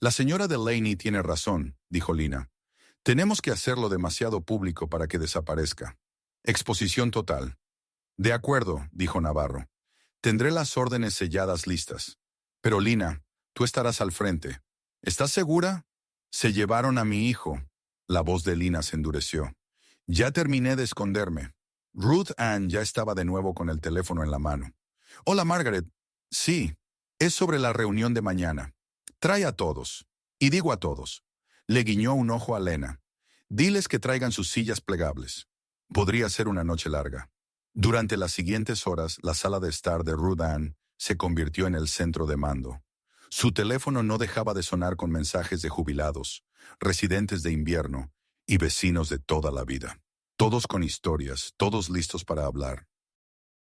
La señora Delaney tiene razón, dijo Lina. Tenemos que hacerlo demasiado público para que desaparezca. Exposición total. De acuerdo, dijo Navarro. Tendré las órdenes selladas listas. Pero Lina, tú estarás al frente. ¿Estás segura? Se llevaron a mi hijo. La voz de Lina se endureció. Ya terminé de esconderme. Ruth Ann ya estaba de nuevo con el teléfono en la mano. Hola, Margaret. Sí, es sobre la reunión de mañana. Trae a todos. Y digo a todos. Le guiñó un ojo a Lena. Diles que traigan sus sillas plegables. Podría ser una noche larga. Durante las siguientes horas, la sala de estar de Ruth Ann se convirtió en el centro de mando. Su teléfono no dejaba de sonar con mensajes de jubilados, residentes de invierno y vecinos de toda la vida. Todos con historias, todos listos para hablar.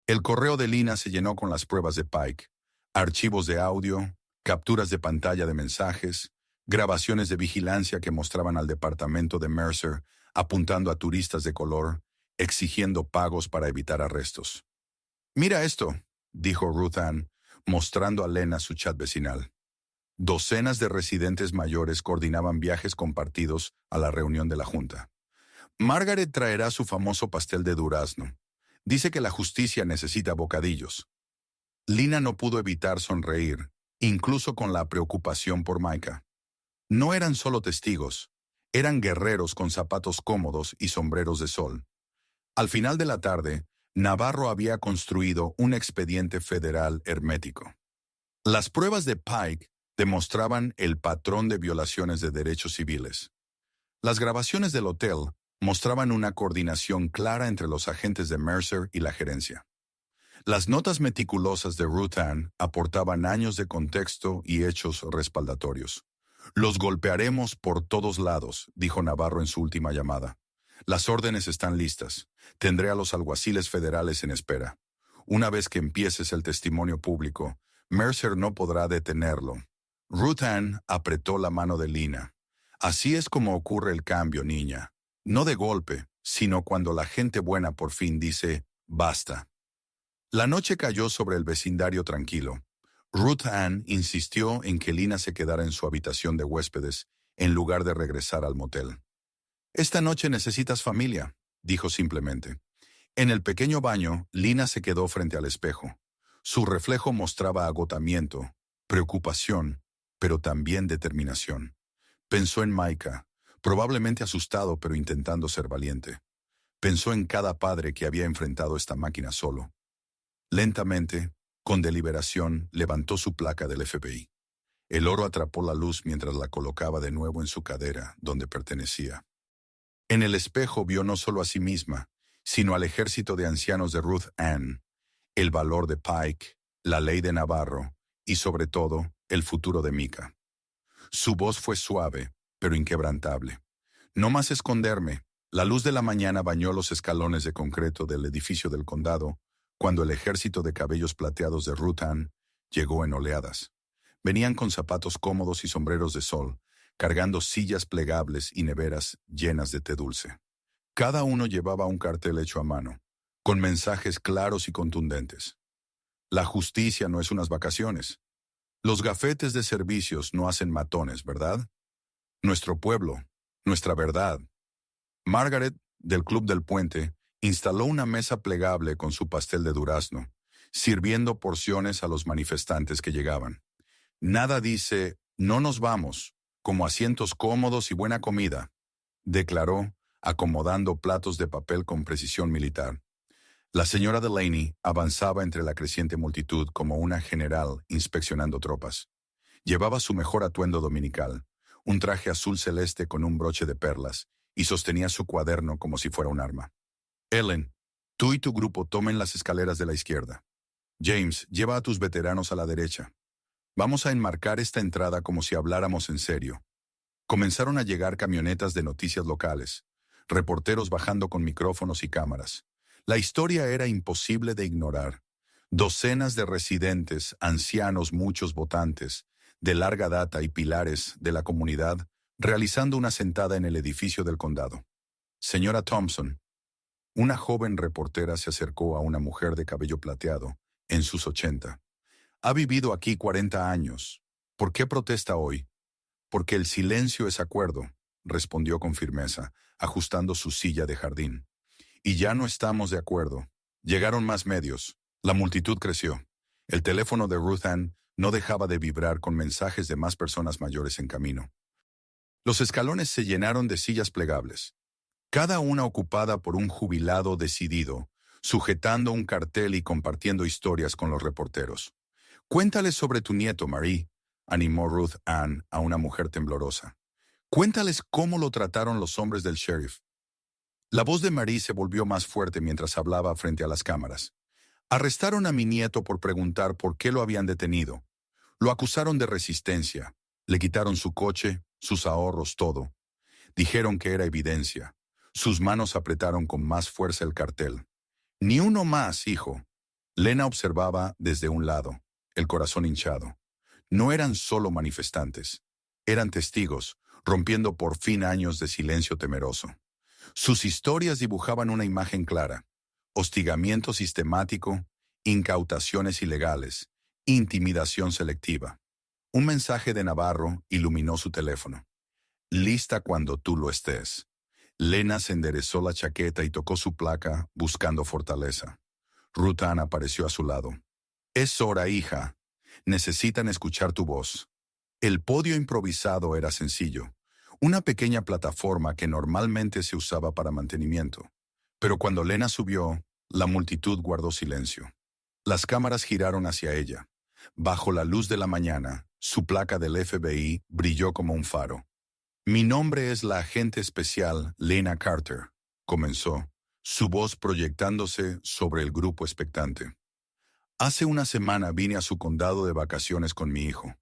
El correo de Lina se llenó con las pruebas de Pike, archivos de audio, capturas de pantalla de mensajes, grabaciones de vigilancia que mostraban al departamento de Mercer apuntando a turistas de color, exigiendo pagos para evitar arrestos. Mira esto, dijo Ruth Ann, mostrando a Lena su chat vecinal. Docenas de residentes mayores coordinaban viajes compartidos a la reunión de la Junta. Margaret traerá su famoso pastel de durazno. Dice que la justicia necesita bocadillos. Lina no pudo evitar sonreír, incluso con la preocupación por Micah. No eran solo testigos, eran guerreros con zapatos cómodos y sombreros de sol. Al final de la tarde, Navarro había construido un expediente federal hermético. Las pruebas de Pike demostraban el patrón de violaciones de derechos civiles. Las grabaciones del hotel mostraban una coordinación clara entre los agentes de Mercer y la gerencia. Las notas meticulosas de Ruth Ann aportaban años de contexto y hechos respaldatorios. Los golpearemos por todos lados, dijo Navarro en su última llamada. Las órdenes están listas. Tendré a los alguaciles federales en espera. Una vez que empieces el testimonio público, Mercer no podrá detenerlo. Ruth Ann apretó la mano de Lina. Así es como ocurre el cambio, niña. No de golpe, sino cuando la gente buena por fin dice, basta. La noche cayó sobre el vecindario tranquilo. Ruth Ann insistió en que Lina se quedara en su habitación de huéspedes en lugar de regresar al motel. Esta noche necesitas familia, dijo simplemente. En el pequeño baño, Lina se quedó frente al espejo. Su reflejo mostraba agotamiento, preocupación, pero también determinación. Pensó en Micah, probablemente asustado pero intentando ser valiente. Pensó en cada padre que había enfrentado esta máquina solo. Lentamente, Con deliberación, levantó su placa del FBI. El oro atrapó la luz mientras la colocaba de nuevo en su cadera, donde pertenecía. En el espejo vio no solo a sí misma, sino al ejército de ancianos de Ruth Ann, el valor de Pike, la ley de Navarro y, sobre todo, el futuro de Micah. Su voz fue suave, pero inquebrantable. No más esconderme. La luz de la mañana bañó los escalones de concreto del edificio del condado, cuando el ejército de cabellos plateados de Ruth Ann llegó en oleadas. Venían con zapatos cómodos y sombreros de sol, cargando sillas plegables y neveras llenas de té dulce. Cada uno llevaba un cartel hecho a mano, con mensajes claros y contundentes. La justicia no es unas vacaciones. Los gafetes de servicios no hacen matones, ¿verdad? Nuestro pueblo, nuestra verdad. Margaret, del Club del Puente, instaló una mesa plegable con su pastel de durazno, sirviendo porciones a los manifestantes que llegaban. Nada dice, no nos vamos, como asientos cómodos y buena comida, declaró, acomodando platos de papel con precisión militar. La señora Delaney avanzaba entre la creciente multitud como una general inspeccionando tropas. Llevaba su mejor atuendo dominical, un traje azul celeste con un broche de perlas, y sostenía su cuaderno como si fuera un arma. Ellen, tú y tu grupo tomen las escaleras de la izquierda. James, lleva a tus veteranos a la derecha. Vamos a enmarcar esta entrada como si habláramos en serio. Comenzaron a llegar camionetas de noticias locales, reporteros bajando con micrófonos y cámaras. La historia era imposible de ignorar. Docenas de residentes, ancianos, muchos votantes, de larga data y pilares de la comunidad, realizando una sentada en el edificio del condado. Señora Thompson, una joven reportera se acercó a una mujer de cabello plateado, en sus 80. Ha vivido aquí 40 años. ¿Por qué protesta hoy? Porque el silencio es acuerdo, respondió con firmeza, ajustando su silla de jardín. Y ya no estamos de acuerdo. Llegaron más medios. La multitud creció. El teléfono de Ruth Ann no dejaba de vibrar con mensajes de más personas mayores en camino. Los escalones se llenaron de sillas plegables, cada una ocupada por un jubilado decidido, sujetando un cartel y compartiendo historias con los reporteros. Cuéntales sobre tu nieto, Marie, animó Ruth Ann a una mujer temblorosa. Cuéntales cómo lo trataron los hombres del sheriff. La voz de Marie se volvió más fuerte mientras hablaba frente a las cámaras. Arrestaron a mi nieto por preguntar por qué lo habían detenido. Lo acusaron de resistencia. Le quitaron su coche, sus ahorros, todo. Dijeron que era evidencia. Sus manos apretaron con más fuerza el cartel. Ni uno más, hijo. Lena observaba desde un lado, el corazón hinchado. No eran solo manifestantes. Eran testigos, rompiendo por fin años de silencio temeroso. Sus historias dibujaban una imagen clara: hostigamiento sistemático, incautaciones ilegales, intimidación selectiva. Un mensaje de Navarro iluminó su teléfono. Lista cuando tú lo estés. Lena se enderezó la chaqueta y tocó su placa, buscando fortaleza. Ruth Ann apareció a su lado. Es hora, hija. Necesitan escuchar tu voz. El podio improvisado era sencillo. Una pequeña plataforma que normalmente se usaba para mantenimiento. Pero cuando Lena subió, la multitud guardó silencio. Las cámaras giraron hacia ella. Bajo la luz de la mañana, su placa del FBI brilló como un faro. Mi nombre es la agente especial Lena Carter, comenzó, su voz proyectándose sobre el grupo expectante. Hace una semana vine a su condado de vacaciones con mi hijo.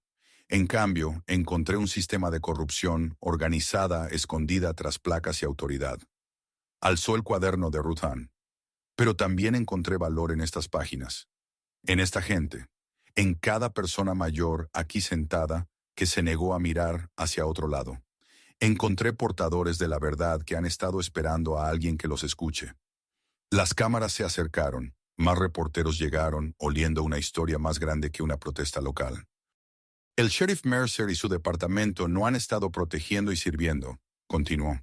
En cambio, encontré un sistema de corrupción organizada, escondida tras placas y autoridad. Alzó el cuaderno de Ruth Ann. Pero también encontré valor en estas páginas, en esta gente, en cada persona mayor aquí sentada que se negó a mirar hacia otro lado. Encontré portadores de la verdad que han estado esperando a alguien que los escuche. Las cámaras se acercaron, más reporteros llegaron, oliendo una historia más grande que una protesta local. El sheriff Mercer y su departamento no han estado protegiendo y sirviendo, continuó.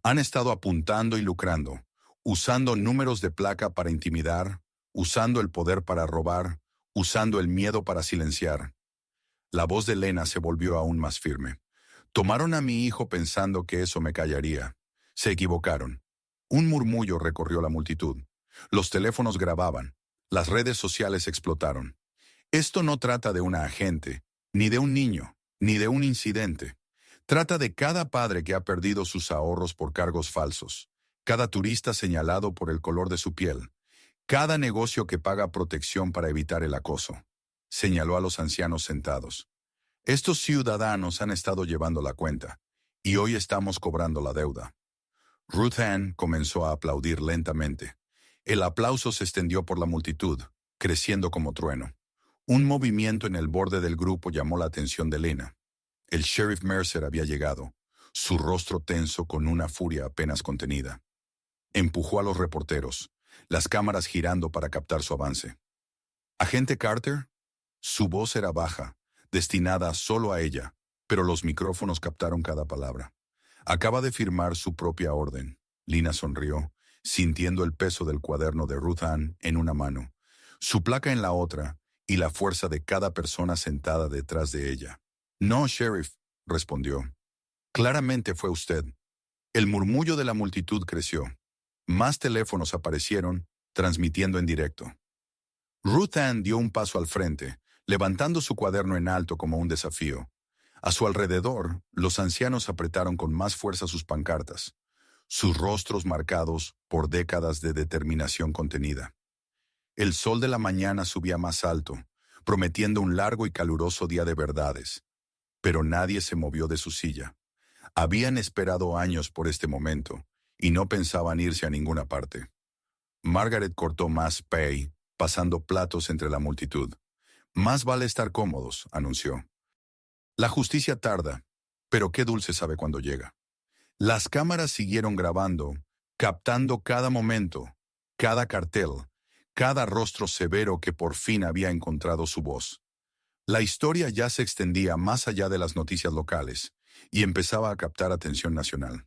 Han estado apuntando y lucrando, usando números de placa para intimidar, usando el poder para robar, usando el miedo para silenciar. La voz de Lena se volvió aún más firme. Tomaron a mi hijo pensando que eso me callaría. Se equivocaron. Un murmullo recorrió la multitud. Los teléfonos grababan. Las redes sociales explotaron. Esto no trata de una agente, ni de un niño, ni de un incidente. Trata de cada padre que ha perdido sus ahorros por cargos falsos, cada turista señalado por el color de su piel, cada negocio que paga protección para evitar el acoso. Señaló a los ancianos sentados. Estos ciudadanos han estado llevando la cuenta, y hoy estamos cobrando la deuda. Ruth Ann comenzó a aplaudir lentamente. El aplauso se extendió por la multitud, creciendo como trueno. Un movimiento en el borde del grupo llamó la atención de Lena. El sheriff Mercer había llegado, su rostro tenso con una furia apenas contenida. Empujó a los reporteros, las cámaras girando para captar su avance. «¿Agente Carter?» Su voz era baja, destinada solo a ella, pero los micrófonos captaron cada palabra. Acaba de firmar su propia orden. Lina sonrió, sintiendo el peso del cuaderno de Ruth Ann en una mano, su placa en la otra y la fuerza de cada persona sentada detrás de ella. «No, sheriff», respondió. «Claramente fue usted». El murmullo de la multitud creció. Más teléfonos aparecieron, transmitiendo en directo. Ruth Ann dio un paso al frente, levantando su cuaderno en alto como un desafío. A su alrededor, los ancianos apretaron con más fuerza sus pancartas, sus rostros marcados por décadas de determinación contenida. El sol de la mañana subía más alto, prometiendo un largo y caluroso día de verdades. Pero nadie se movió de su silla. Habían esperado años por este momento, y no pensaban irse a ninguna parte. Margaret cortó más pay, pasando platos entre la multitud. «Más vale estar cómodos», anunció. «La justicia tarda, pero qué dulce sabe cuando llega». Las cámaras siguieron grabando, captando cada momento, cada cartel, cada rostro severo que por fin había encontrado su voz. La historia ya se extendía más allá de las noticias locales y empezaba a captar atención nacional.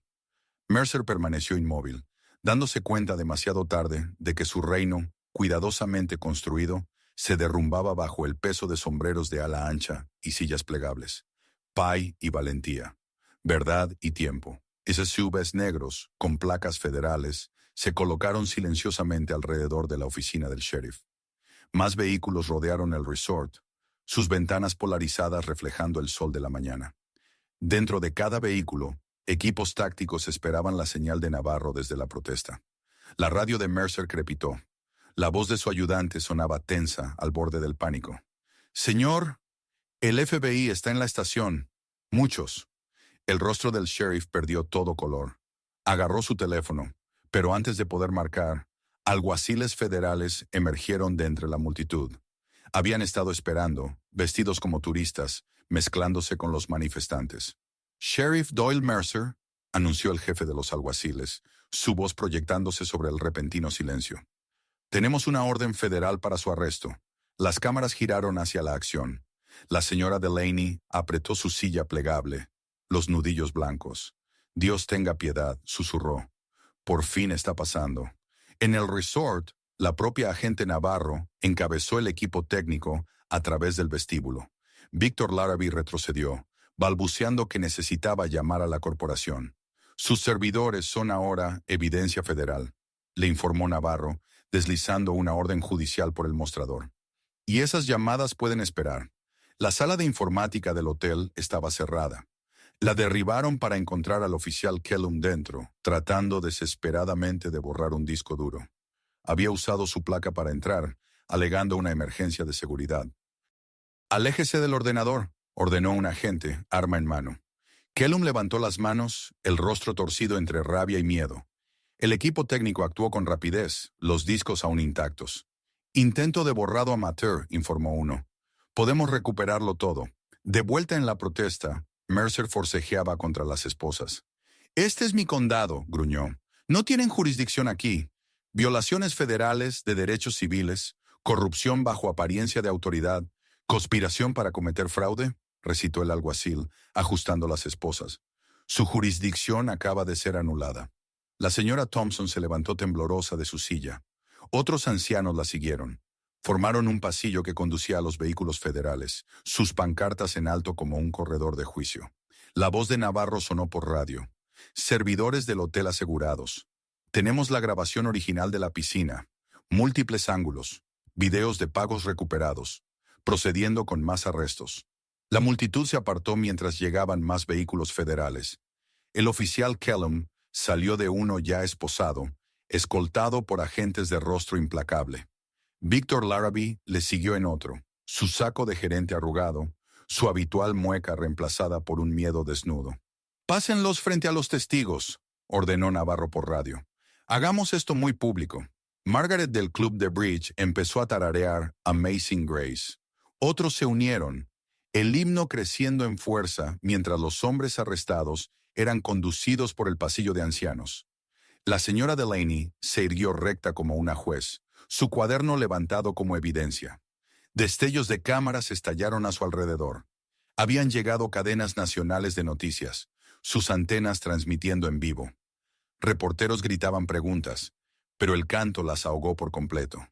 Mercer permaneció inmóvil, dándose cuenta demasiado tarde de que su reino, cuidadosamente construido, se derrumbaba bajo el peso de sombreros de ala ancha y sillas plegables. Pay y valentía, verdad y tiempo. Esos SUVs negros, con placas federales, se colocaron silenciosamente alrededor de la oficina del sheriff. Más vehículos rodearon el resort, sus ventanas polarizadas reflejando el sol de la mañana. Dentro de cada vehículo, equipos tácticos esperaban la señal de Navarro desde la protesta. La radio de Mercer crepitó. La voz de su ayudante sonaba tensa al borde del pánico. «Señor, el FBI está en la estación. Muchos». El rostro del sheriff perdió todo color. Agarró su teléfono, pero antes de poder marcar, alguaciles federales emergieron de entre la multitud. Habían estado esperando, vestidos como turistas, mezclándose con los manifestantes. «Sheriff Doyle Mercer», anunció el jefe de los alguaciles, su voz proyectándose sobre el repentino silencio. «Tenemos una orden federal para su arresto». Las cámaras giraron hacia la acción. La señora Delaney apretó su silla plegable, los nudillos blancos. «Dios tenga piedad», susurró. «Por fin está pasando». En el resort, la propia agente Navarro encabezó el equipo técnico a través del vestíbulo. Víctor Larrabee retrocedió, balbuceando que necesitaba llamar a la corporación. «Sus servidores son ahora evidencia federal», le informó Navarro, deslizando una orden judicial por el mostrador. «Y esas llamadas pueden esperar». La sala de informática del hotel estaba cerrada. La derribaron para encontrar al oficial Kellum dentro, tratando desesperadamente de borrar un disco duro. Había usado su placa para entrar, alegando una emergencia de seguridad. «Aléjese del ordenador», ordenó un agente, arma en mano. Kellum levantó las manos, el rostro torcido entre rabia y miedo. El equipo técnico actuó con rapidez, los discos aún intactos. «Intento de borrado amateur», informó uno. «Podemos recuperarlo todo». De vuelta en la protesta, Mercer forcejeaba contra las esposas. «Este es mi condado», gruñó. «No tienen jurisdicción aquí. Violaciones federales de derechos civiles, corrupción bajo apariencia de autoridad, conspiración para cometer fraude», recitó el alguacil, ajustando las esposas. «Su jurisdicción acaba de ser anulada». La señora Thompson se levantó temblorosa de su silla. Otros ancianos la siguieron. Formaron un pasillo que conducía a los vehículos federales, sus pancartas en alto como un corredor de juicio. La voz de Navarro sonó por radio. «Servidores del hotel asegurados. Tenemos la grabación original de la piscina, múltiples ángulos, videos de pagos recuperados. procediendo con más arrestos. La multitud se apartó mientras llegaban más vehículos federales. El oficial Kellum salió de uno ya esposado, escoltado por agentes de rostro implacable. Victor Larrabee le siguió en otro, su saco de gerente arrugado, su habitual mueca reemplazada por un miedo desnudo. «Pásenlos frente a los testigos», ordenó Navarro por radio. «Hagamos esto muy público». Margaret del Club de Bridge empezó a tararear Amazing Grace. Otros se unieron, el himno creciendo en fuerza mientras los hombres arrestados eran conducidos por el pasillo de ancianos. La señora Delaney se irguió recta como una juez, su cuaderno levantado como evidencia. Destellos de cámaras estallaron a su alrededor. Habían llegado cadenas nacionales de noticias, sus antenas transmitiendo en vivo. Reporteros gritaban preguntas, pero el canto las ahogó por completo.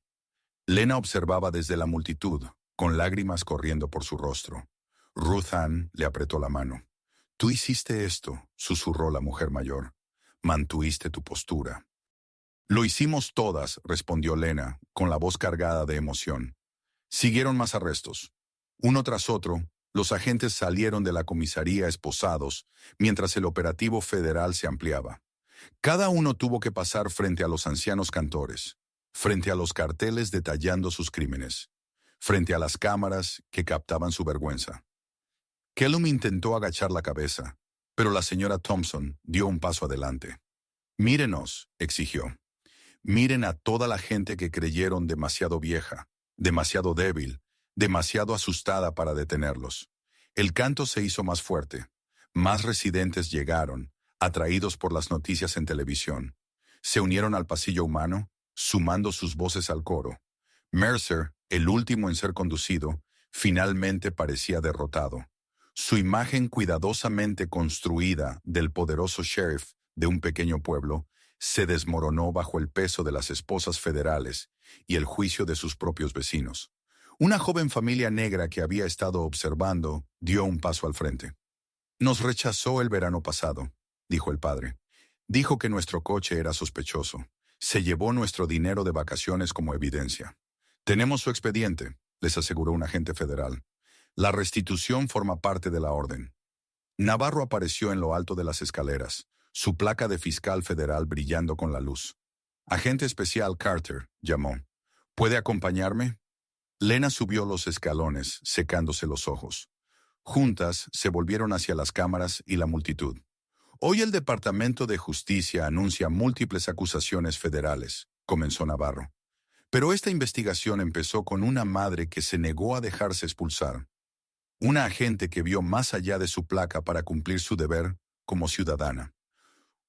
Lena observaba desde la multitud, con lágrimas corriendo por su rostro. Ruth Ann le apretó la mano. «Tú hiciste esto», susurró la mujer mayor. «Mantuviste tu postura». «Lo hicimos todas», respondió Lena, con la voz cargada de emoción. Siguieron más arrestos. Uno tras otro, los agentes salieron de la comisaría esposados, mientras el operativo federal se ampliaba. Cada uno tuvo que pasar frente a los ancianos cantores, frente a los carteles detallando sus crímenes, frente a las cámaras que captaban su vergüenza. Kellum intentó agachar la cabeza, pero la señora Thompson dio un paso adelante. «Mírenos», exigió. «Miren a toda la gente que creyeron demasiado vieja, demasiado débil, demasiado asustada para detenerlos». El canto se hizo más fuerte. Más residentes llegaron, atraídos por las noticias en televisión. Se unieron al pasillo humano, sumando sus voces al coro. Mercer, el último en ser conducido, finalmente parecía derrotado. Su imagen cuidadosamente construida del poderoso sheriff de un pequeño pueblo se desmoronó bajo el peso de las esposas federales y el juicio de sus propios vecinos. Una joven familia negra que había estado observando dio un paso al frente. «Nos rechazó el verano pasado», dijo el padre. «Dijo que nuestro coche era sospechoso. Se llevó nuestro dinero de vacaciones como evidencia. Tenemos su expediente», les aseguró un agente federal. «La restitución forma parte de la orden». Navarro apareció en lo alto de las escaleras, su placa de fiscal federal brillando con la luz. «Agente especial Carter», llamó. «¿Puede acompañarme?» Lena subió los escalones, secándose los ojos. Juntas se volvieron hacia las cámaras y la multitud. «Hoy el Departamento de Justicia anuncia múltiples acusaciones federales», comenzó Navarro. «Pero esta investigación empezó con una madre que se negó a dejarse expulsar. Una agente que vio más allá de su placa para cumplir su deber como ciudadana.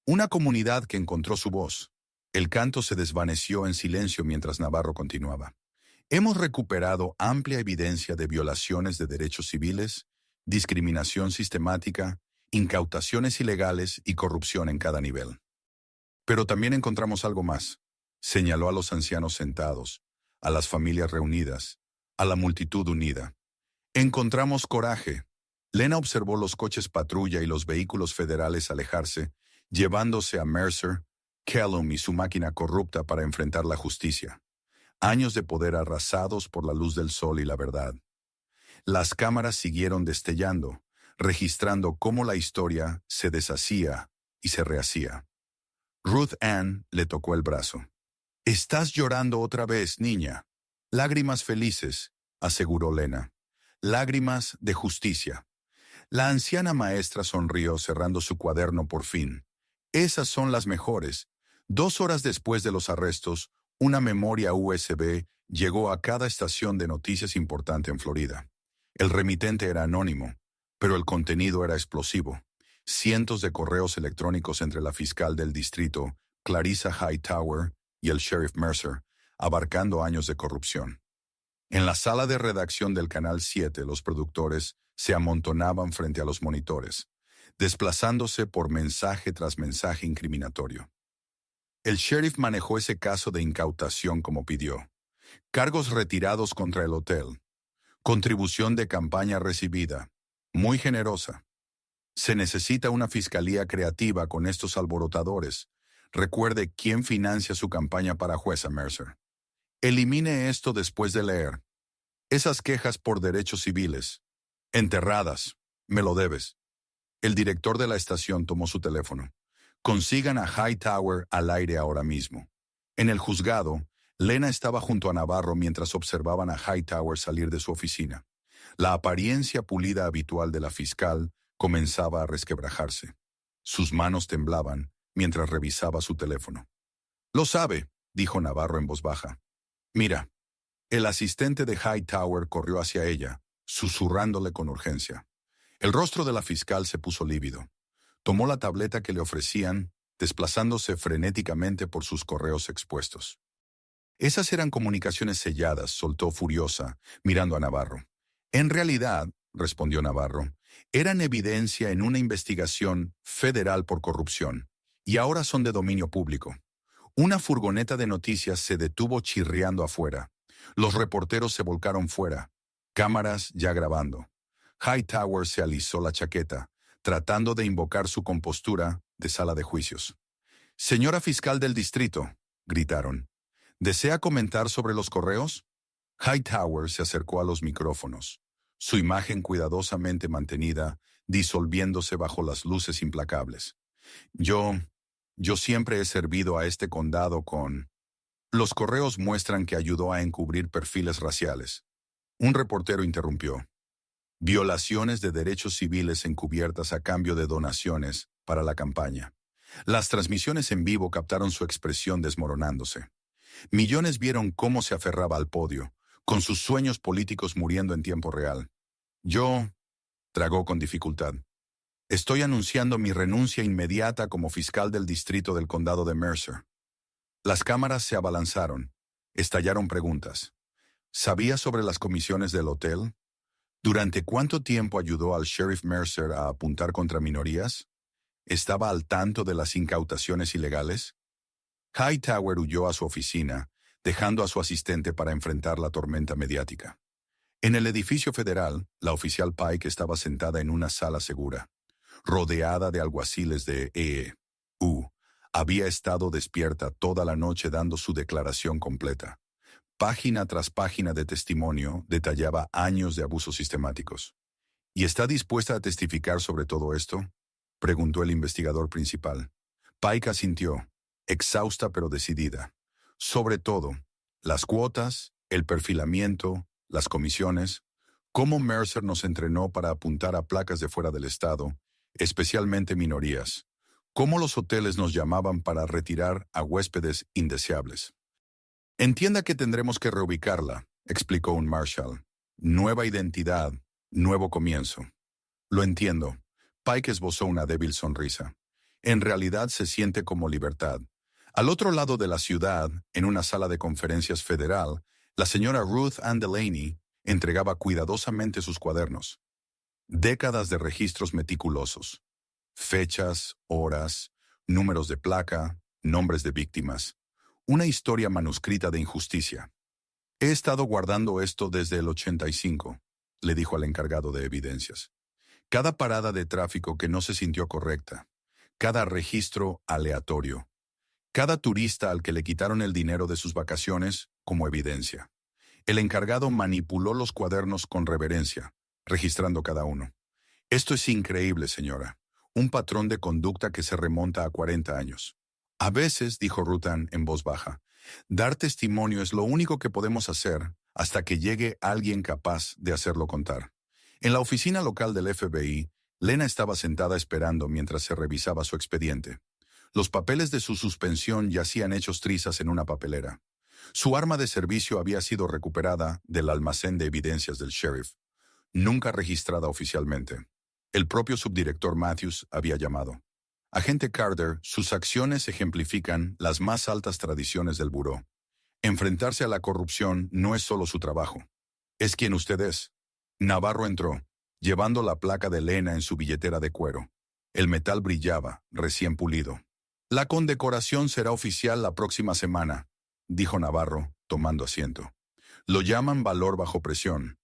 Una comunidad que encontró su voz». El canto se desvaneció en silencio mientras Navarro continuaba. «Hemos recuperado amplia evidencia de violaciones de derechos civiles, discriminación sistemática, incautaciones ilegales y corrupción en cada nivel. Pero también encontramos algo más», señaló a los ancianos sentados, a las familias reunidas, a la multitud unida. «Encontramos coraje». Lena observó los coches patrulla y los vehículos federales alejarse, llevándose a Mercer, Kellum y su máquina corrupta para enfrentar la justicia. Años de poder arrasados por la luz del sol y la verdad. Las cámaras siguieron destellando, registrando cómo la historia se deshacía y se rehacía. Ruth Ann le tocó el brazo. «Estás llorando otra vez, niña». «Lágrimas felices», aseguró Lena. «Lágrimas de justicia». La anciana maestra sonrió cerrando su cuaderno por fin. «Esas son las mejores». 2 horas después de los arrestos, una memoria USB llegó a cada estación de noticias importante en Florida. El remitente era anónimo, pero el contenido era explosivo. Cientos de correos electrónicos entre la fiscal del distrito, Clarissa Hightower, y el sheriff Mercer, abarcando años de corrupción. En la sala de redacción del Canal 7, los productores se amontonaban frente a los monitores, desplazándose por mensaje tras mensaje incriminatorio. El sheriff manejó ese caso de incautación como pidió. Cargos retirados contra el hotel. Contribución de campaña recibida. Muy generosa. Se necesita una fiscalía creativa con estos alborotadores. Recuerde quién financia su campaña para jueza, Mercer. Elimine esto después de leer. Esas quejas por derechos civiles. Enterradas. Me lo debes. El director de la estación tomó su teléfono. Consigan a Hightower al aire ahora mismo. En el juzgado, Lena estaba junto a Navarro mientras observaban a Hightower salir de su oficina. La apariencia pulida habitual de la fiscal comenzaba a resquebrajarse. Sus manos temblaban mientras revisaba su teléfono. Lo sabe, dijo Navarro en voz baja. Mira. El asistente de Hightower corrió hacia ella, susurrándole con urgencia. El rostro de la fiscal se puso lívido. Tomó la tableta que le ofrecían, desplazándose frenéticamente por sus correos expuestos. Esas eran comunicaciones selladas, soltó furiosa, mirando a Navarro. En realidad, respondió Navarro, eran evidencia en una investigación federal por corrupción, y ahora son de dominio público. Una furgoneta de noticias se detuvo chirriando afuera. Los reporteros se volcaron fuera, cámaras ya grabando. Hightower se alisó la chaqueta, tratando de invocar su compostura de sala de juicios. «Señora fiscal del distrito», gritaron, «¿desea comentar sobre los correos?» Hightower se acercó a los micrófonos, su imagen cuidadosamente mantenida, disolviéndose bajo las luces implacables. Yo siempre he servido a este condado con... Los correos muestran que ayudó a encubrir perfiles raciales. Un reportero interrumpió. Violaciones de derechos civiles encubiertas a cambio de donaciones para la campaña. Las transmisiones en vivo captaron su expresión desmoronándose. Millones vieron cómo se aferraba al podio, con sus sueños políticos muriendo en tiempo real. Yo, tragó con dificultad, estoy anunciando mi renuncia inmediata como fiscal del distrito del condado de Mercer. Las cámaras se abalanzaron. Estallaron preguntas. ¿Sabía sobre las comisiones del hotel? ¿Durante cuánto tiempo ayudó al sheriff Mercer a apuntar contra minorías? ¿Estaba al tanto de las incautaciones ilegales? Hightower huyó a su oficina, dejando a su asistente para enfrentar la tormenta mediática. En el edificio federal, la oficial Pike estaba sentada en una sala segura, rodeada de alguaciles de E.U. Había estado despierta toda la noche dando su declaración completa. Página tras página de testimonio detallaba años de abusos sistemáticos. ¿Y está dispuesta a testificar sobre todo esto?, preguntó el investigador principal. Pike asintió, exhausta pero decidida. Sobre todo, las cuotas, el perfilamiento, las comisiones, cómo Mercer nos entrenó para apuntar a placas de fuera del estado, especialmente minorías. Cómo los hoteles nos llamaban para retirar a huéspedes indeseables. Entienda que tendremos que reubicarla, explicó un marshal. Nueva identidad, nuevo comienzo. Lo entiendo. Pike esbozó una débil sonrisa. En realidad se siente como libertad. Al otro lado de la ciudad, en una sala de conferencias federal, la señora Ruth Ann Delaney entregaba cuidadosamente sus cuadernos. Décadas de registros meticulosos. Fechas, horas, números de placa, nombres de víctimas. Una historia manuscrita de injusticia. He estado guardando esto desde el 85, le dijo al encargado de evidencias. Cada parada de tráfico que no se sintió correcta. Cada registro aleatorio. Cada turista al que le quitaron el dinero de sus vacaciones como evidencia. El encargado manipuló los cuadernos con reverencia, registrando cada uno. Esto es increíble, señora. Un patrón de conducta que se remonta a 40 años. A veces, dijo Ruth Ann en voz baja, dar testimonio es lo único que podemos hacer hasta que llegue alguien capaz de hacerlo contar. En la oficina local del FBI, Lena estaba sentada esperando mientras se revisaba su expediente. Los papeles de su suspensión yacían hechos trizas en una papelera. Su arma de servicio había sido recuperada del almacén de evidencias del sheriff, nunca registrada oficialmente. El propio subdirector Matthews había llamado. Agente Carter, sus acciones ejemplifican las más altas tradiciones del buró. Enfrentarse a la corrupción no es solo su trabajo. Es quien usted es. Navarro entró, llevando la placa de Lena en su billetera de cuero. El metal brillaba, recién pulido. La condecoración será oficial la próxima semana, dijo Navarro, tomando asiento. Lo llaman valor bajo presión,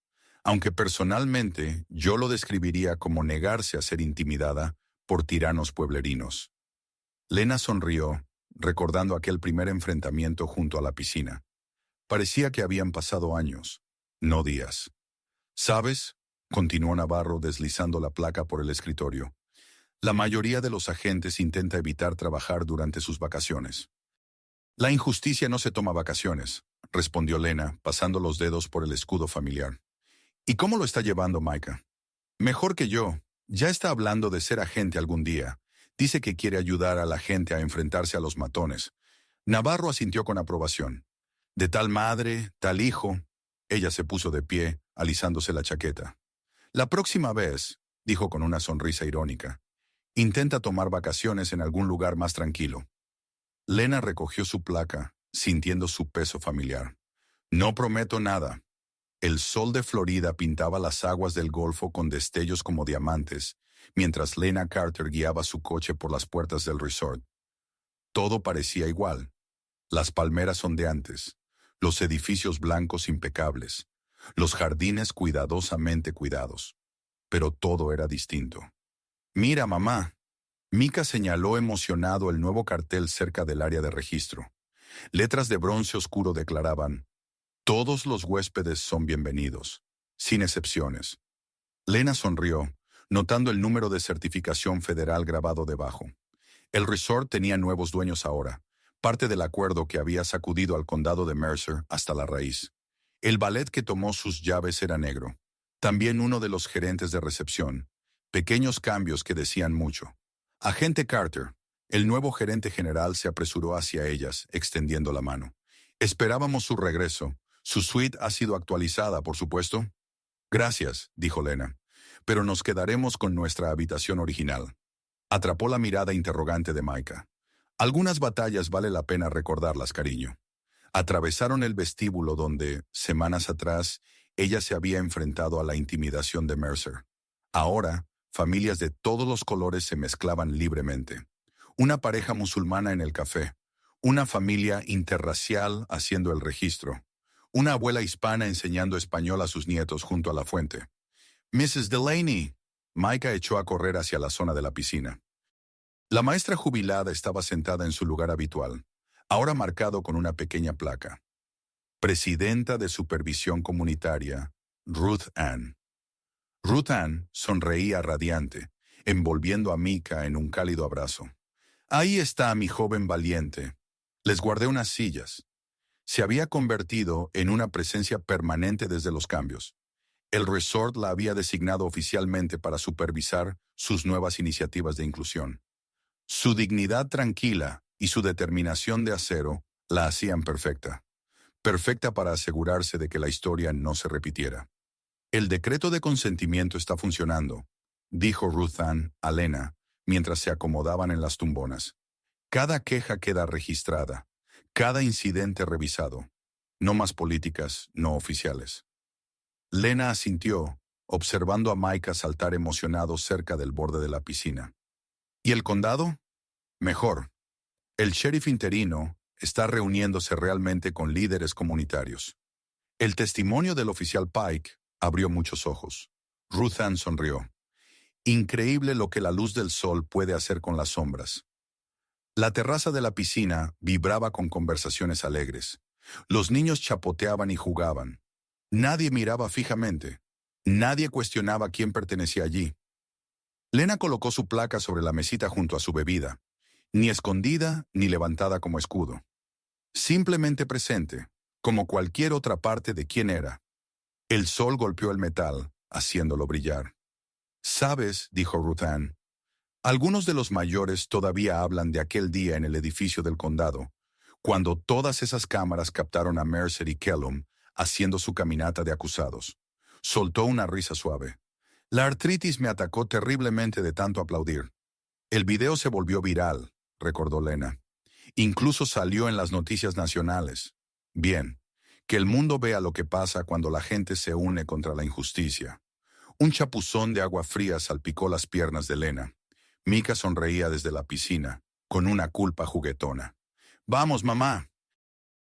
aunque personalmente yo lo describiría como negarse a ser intimidada por tiranos pueblerinos. Lena sonrió, recordando aquel primer enfrentamiento junto a la piscina. Parecía que habían pasado años. no días. ¿Sabes? Continuó Navarro deslizando la placa por el escritorio. La mayoría de los agentes intenta evitar trabajar durante sus vacaciones. La injusticia no se toma vacaciones, respondió Lena, pasando los dedos por el escudo familiar. ¿Y cómo lo está llevando Micah? Mejor que yo. Ya está hablando de ser agente algún día. Dice que quiere ayudar a la gente a enfrentarse a los matones. Navarro asintió con aprobación. De tal madre, tal hijo. Ella se puso de pie, alisándose la chaqueta. La próxima vez, dijo con una sonrisa irónica, intenta tomar vacaciones en algún lugar más tranquilo. Lena recogió su placa, sintiendo su peso familiar. No prometo nada. El sol de Florida pintaba las aguas del Golfo con destellos como diamantes, mientras Lena Carter guiaba su coche por las puertas del resort. Todo parecía igual. Las palmeras ondeantes, los edificios blancos impecables, los jardines cuidadosamente cuidados. Pero todo era distinto. «Mira, mamá». Micah señaló emocionado el nuevo cartel cerca del área de registro. Letras de bronce oscuro declaraban: «Todos los huéspedes son bienvenidos, sin excepciones». Lena sonrió, notando el número de certificación federal grabado debajo. El resort tenía nuevos dueños ahora, parte del acuerdo que había sacudido al condado de Mercer hasta la raíz. El ballet que tomó sus llaves era negro. También uno de los gerentes de recepción. Pequeños cambios que decían mucho. «Agente Carter». El nuevo gerente general se apresuró hacia ellas, extendiendo la mano. «Esperábamos su regreso. Su suite ha sido actualizada, por supuesto». «Gracias», dijo Lena, «pero nos quedaremos con nuestra habitación original». Atrapó la mirada interrogante de Micah. «Algunas batallas vale la pena recordarlas, cariño». Atravesaron el vestíbulo donde, semanas atrás, ella se había enfrentado a la intimidación de Mercer. Ahora, familias de todos los colores se mezclaban libremente. Una pareja musulmana en el café, una familia interracial haciendo el registro, una abuela hispana enseñando español a sus nietos junto a la fuente. «Mrs. Delaney». Micah echó a correr hacia la zona de la piscina. La maestra jubilada estaba sentada en su lugar habitual, ahora marcado con una pequeña placa. Presidenta de Supervisión Comunitaria, Ruth Ann. Ruth Ann sonreía radiante, envolviendo a Micah en un cálido abrazo. «Ahí está mi joven valiente». Les guardé unas sillas. Se había convertido en una presencia permanente desde los cambios. El resort la había designado oficialmente para supervisar sus nuevas iniciativas de inclusión. Su dignidad tranquila y su determinación de acero la hacían perfecta. Perfecta para asegurarse de que la historia no se repitiera. «El decreto de consentimiento está funcionando», dijo Ruth Ann a Lena mientras se acomodaban en las tumbonas. «Cada queja queda registrada, cada incidente revisado. No más políticas no oficiales». Lena asintió, observando a Micah saltar emocionado cerca del borde de la piscina. «¿Y el condado?» «Mejor. El sheriff interino está reuniéndose realmente con líderes comunitarios». El testimonio del oficial Pike abrió muchos ojos. Ruth Ann sonrió. «Increíble lo que la luz del sol puede hacer con las sombras». La terraza de la piscina vibraba con conversaciones alegres. Los niños chapoteaban y jugaban. Nadie miraba fijamente. Nadie cuestionaba quién pertenecía allí. Lena colocó su placa sobre la mesita junto a su bebida, ni escondida ni levantada como escudo. Simplemente presente, como cualquier otra parte de quién era. El sol golpeó el metal, haciéndolo brillar. «¿Sabes?», dijo Ruth Ann, «algunos de los mayores todavía hablan de aquel día en el edificio del condado, cuando todas esas cámaras captaron a Mercer y Kellum haciendo su caminata de acusados». Soltó una risa suave. «La artritis me atacó terriblemente de tanto aplaudir». «El video se volvió viral», recordó Lena. «Incluso salió en las noticias nacionales». «Bien, que el mundo vea lo que pasa cuando la gente se une contra la injusticia». Un chapuzón de agua fría salpicó las piernas de Lena. Micah sonreía desde la piscina, con una culpa juguetona. «Vamos, mamá».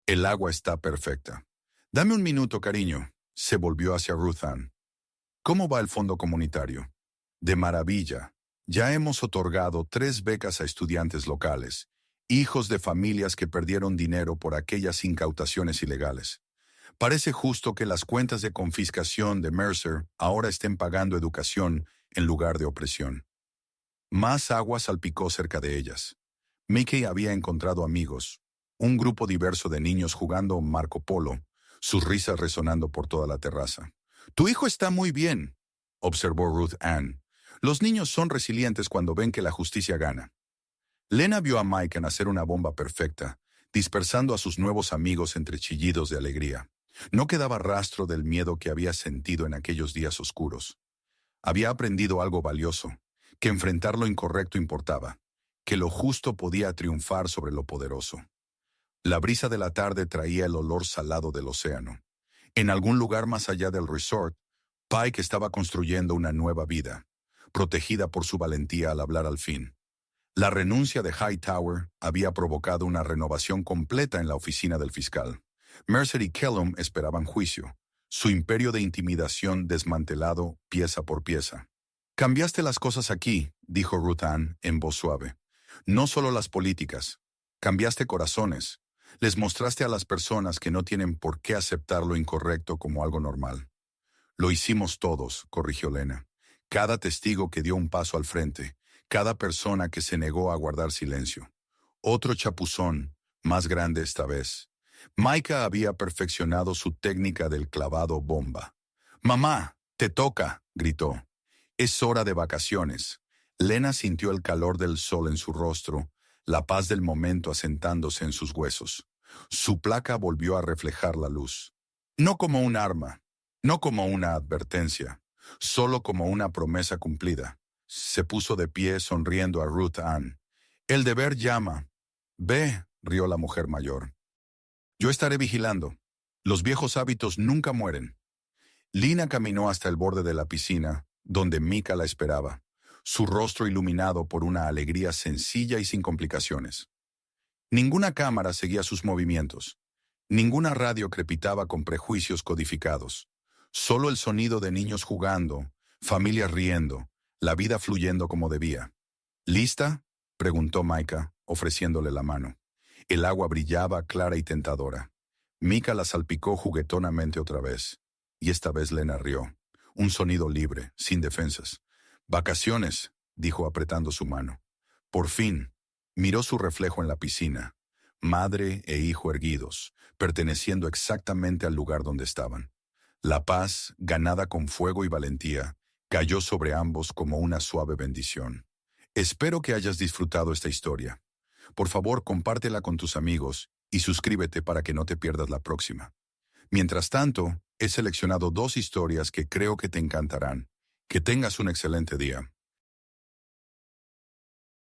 «El agua está perfecta». «Dame un minuto, cariño». Se volvió hacia Ruth Ann. «¿Cómo va el fondo comunitario?» «De maravilla. Ya hemos otorgado 3 becas a estudiantes locales, hijos de familias que perdieron dinero por aquellas incautaciones ilegales. Parece justo que las cuentas de confiscación de Mercer ahora estén pagando educación en lugar de opresión. Más agua salpicó cerca de ellas. Mickey había encontrado amigos, un grupo diverso de niños jugando Marco Polo, sus risas resonando por toda la terraza. «Tu hijo está muy bien», observó Ruth Ann. «Los niños son resilientes cuando ven que la justicia gana». Lena vio a Mike hacer una bomba perfecta, dispersando a sus nuevos amigos entre chillidos de alegría. No quedaba rastro del miedo que había sentido en aquellos días oscuros. Había aprendido algo valioso, que enfrentar lo incorrecto importaba, que lo justo podía triunfar sobre lo poderoso. La brisa de la tarde traía el olor salado del océano. En algún lugar más allá del resort, Pike estaba construyendo una nueva vida, protegida por su valentía al hablar al fin. La renuncia de Hightower había provocado una renovación completa en la oficina del fiscal. Mercer y Kellum esperaban juicio, su imperio de intimidación desmantelado pieza por pieza. «Cambiaste las cosas aquí», dijo Ruth Ann en voz suave. «No solo las políticas. Cambiaste corazones. Les mostraste a las personas que no tienen por qué aceptar lo incorrecto como algo normal». «Lo hicimos todos», corrigió Lena. «Cada testigo que dio un paso al frente, cada persona que se negó a guardar silencio. Otro chapuzón, más grande esta vez». Micah había perfeccionado su técnica del clavado bomba. «Mamá, te toca», gritó. «Es hora de vacaciones». Lena sintió el calor del sol en su rostro, la paz del momento asentándose en sus huesos. Su placa volvió a reflejar la luz. No como un arma, no como una advertencia, solo como una promesa cumplida. Se puso de pie sonriendo a Ruth Ann. «El deber llama». «Ve», rió la mujer mayor. «Yo estaré vigilando. Los viejos hábitos nunca mueren». Lina caminó hasta el borde de la piscina, donde Micah la esperaba, su rostro iluminado por una alegría sencilla y sin complicaciones. Ninguna cámara seguía sus movimientos. Ninguna radio crepitaba con prejuicios codificados. Solo el sonido de niños jugando, familias riendo, la vida fluyendo como debía. «¿Lista?», preguntó Micah, ofreciéndole la mano. El agua brillaba clara y tentadora. Micah la salpicó juguetonamente otra vez. Y esta vez Lena rió. Un sonido libre, sin defensas. «Vacaciones», dijo apretando su mano. Por fin, miró su reflejo en la piscina. Madre e hijo erguidos, perteneciendo exactamente al lugar donde estaban. La paz, ganada con fuego y valentía, cayó sobre ambos como una suave bendición. Espero que hayas disfrutado esta historia. Por favor, compártela con tus amigos y suscríbete para que no te pierdas la próxima. Mientras tanto, he seleccionado 2 historias que creo que te encantarán. Que tengas un excelente día.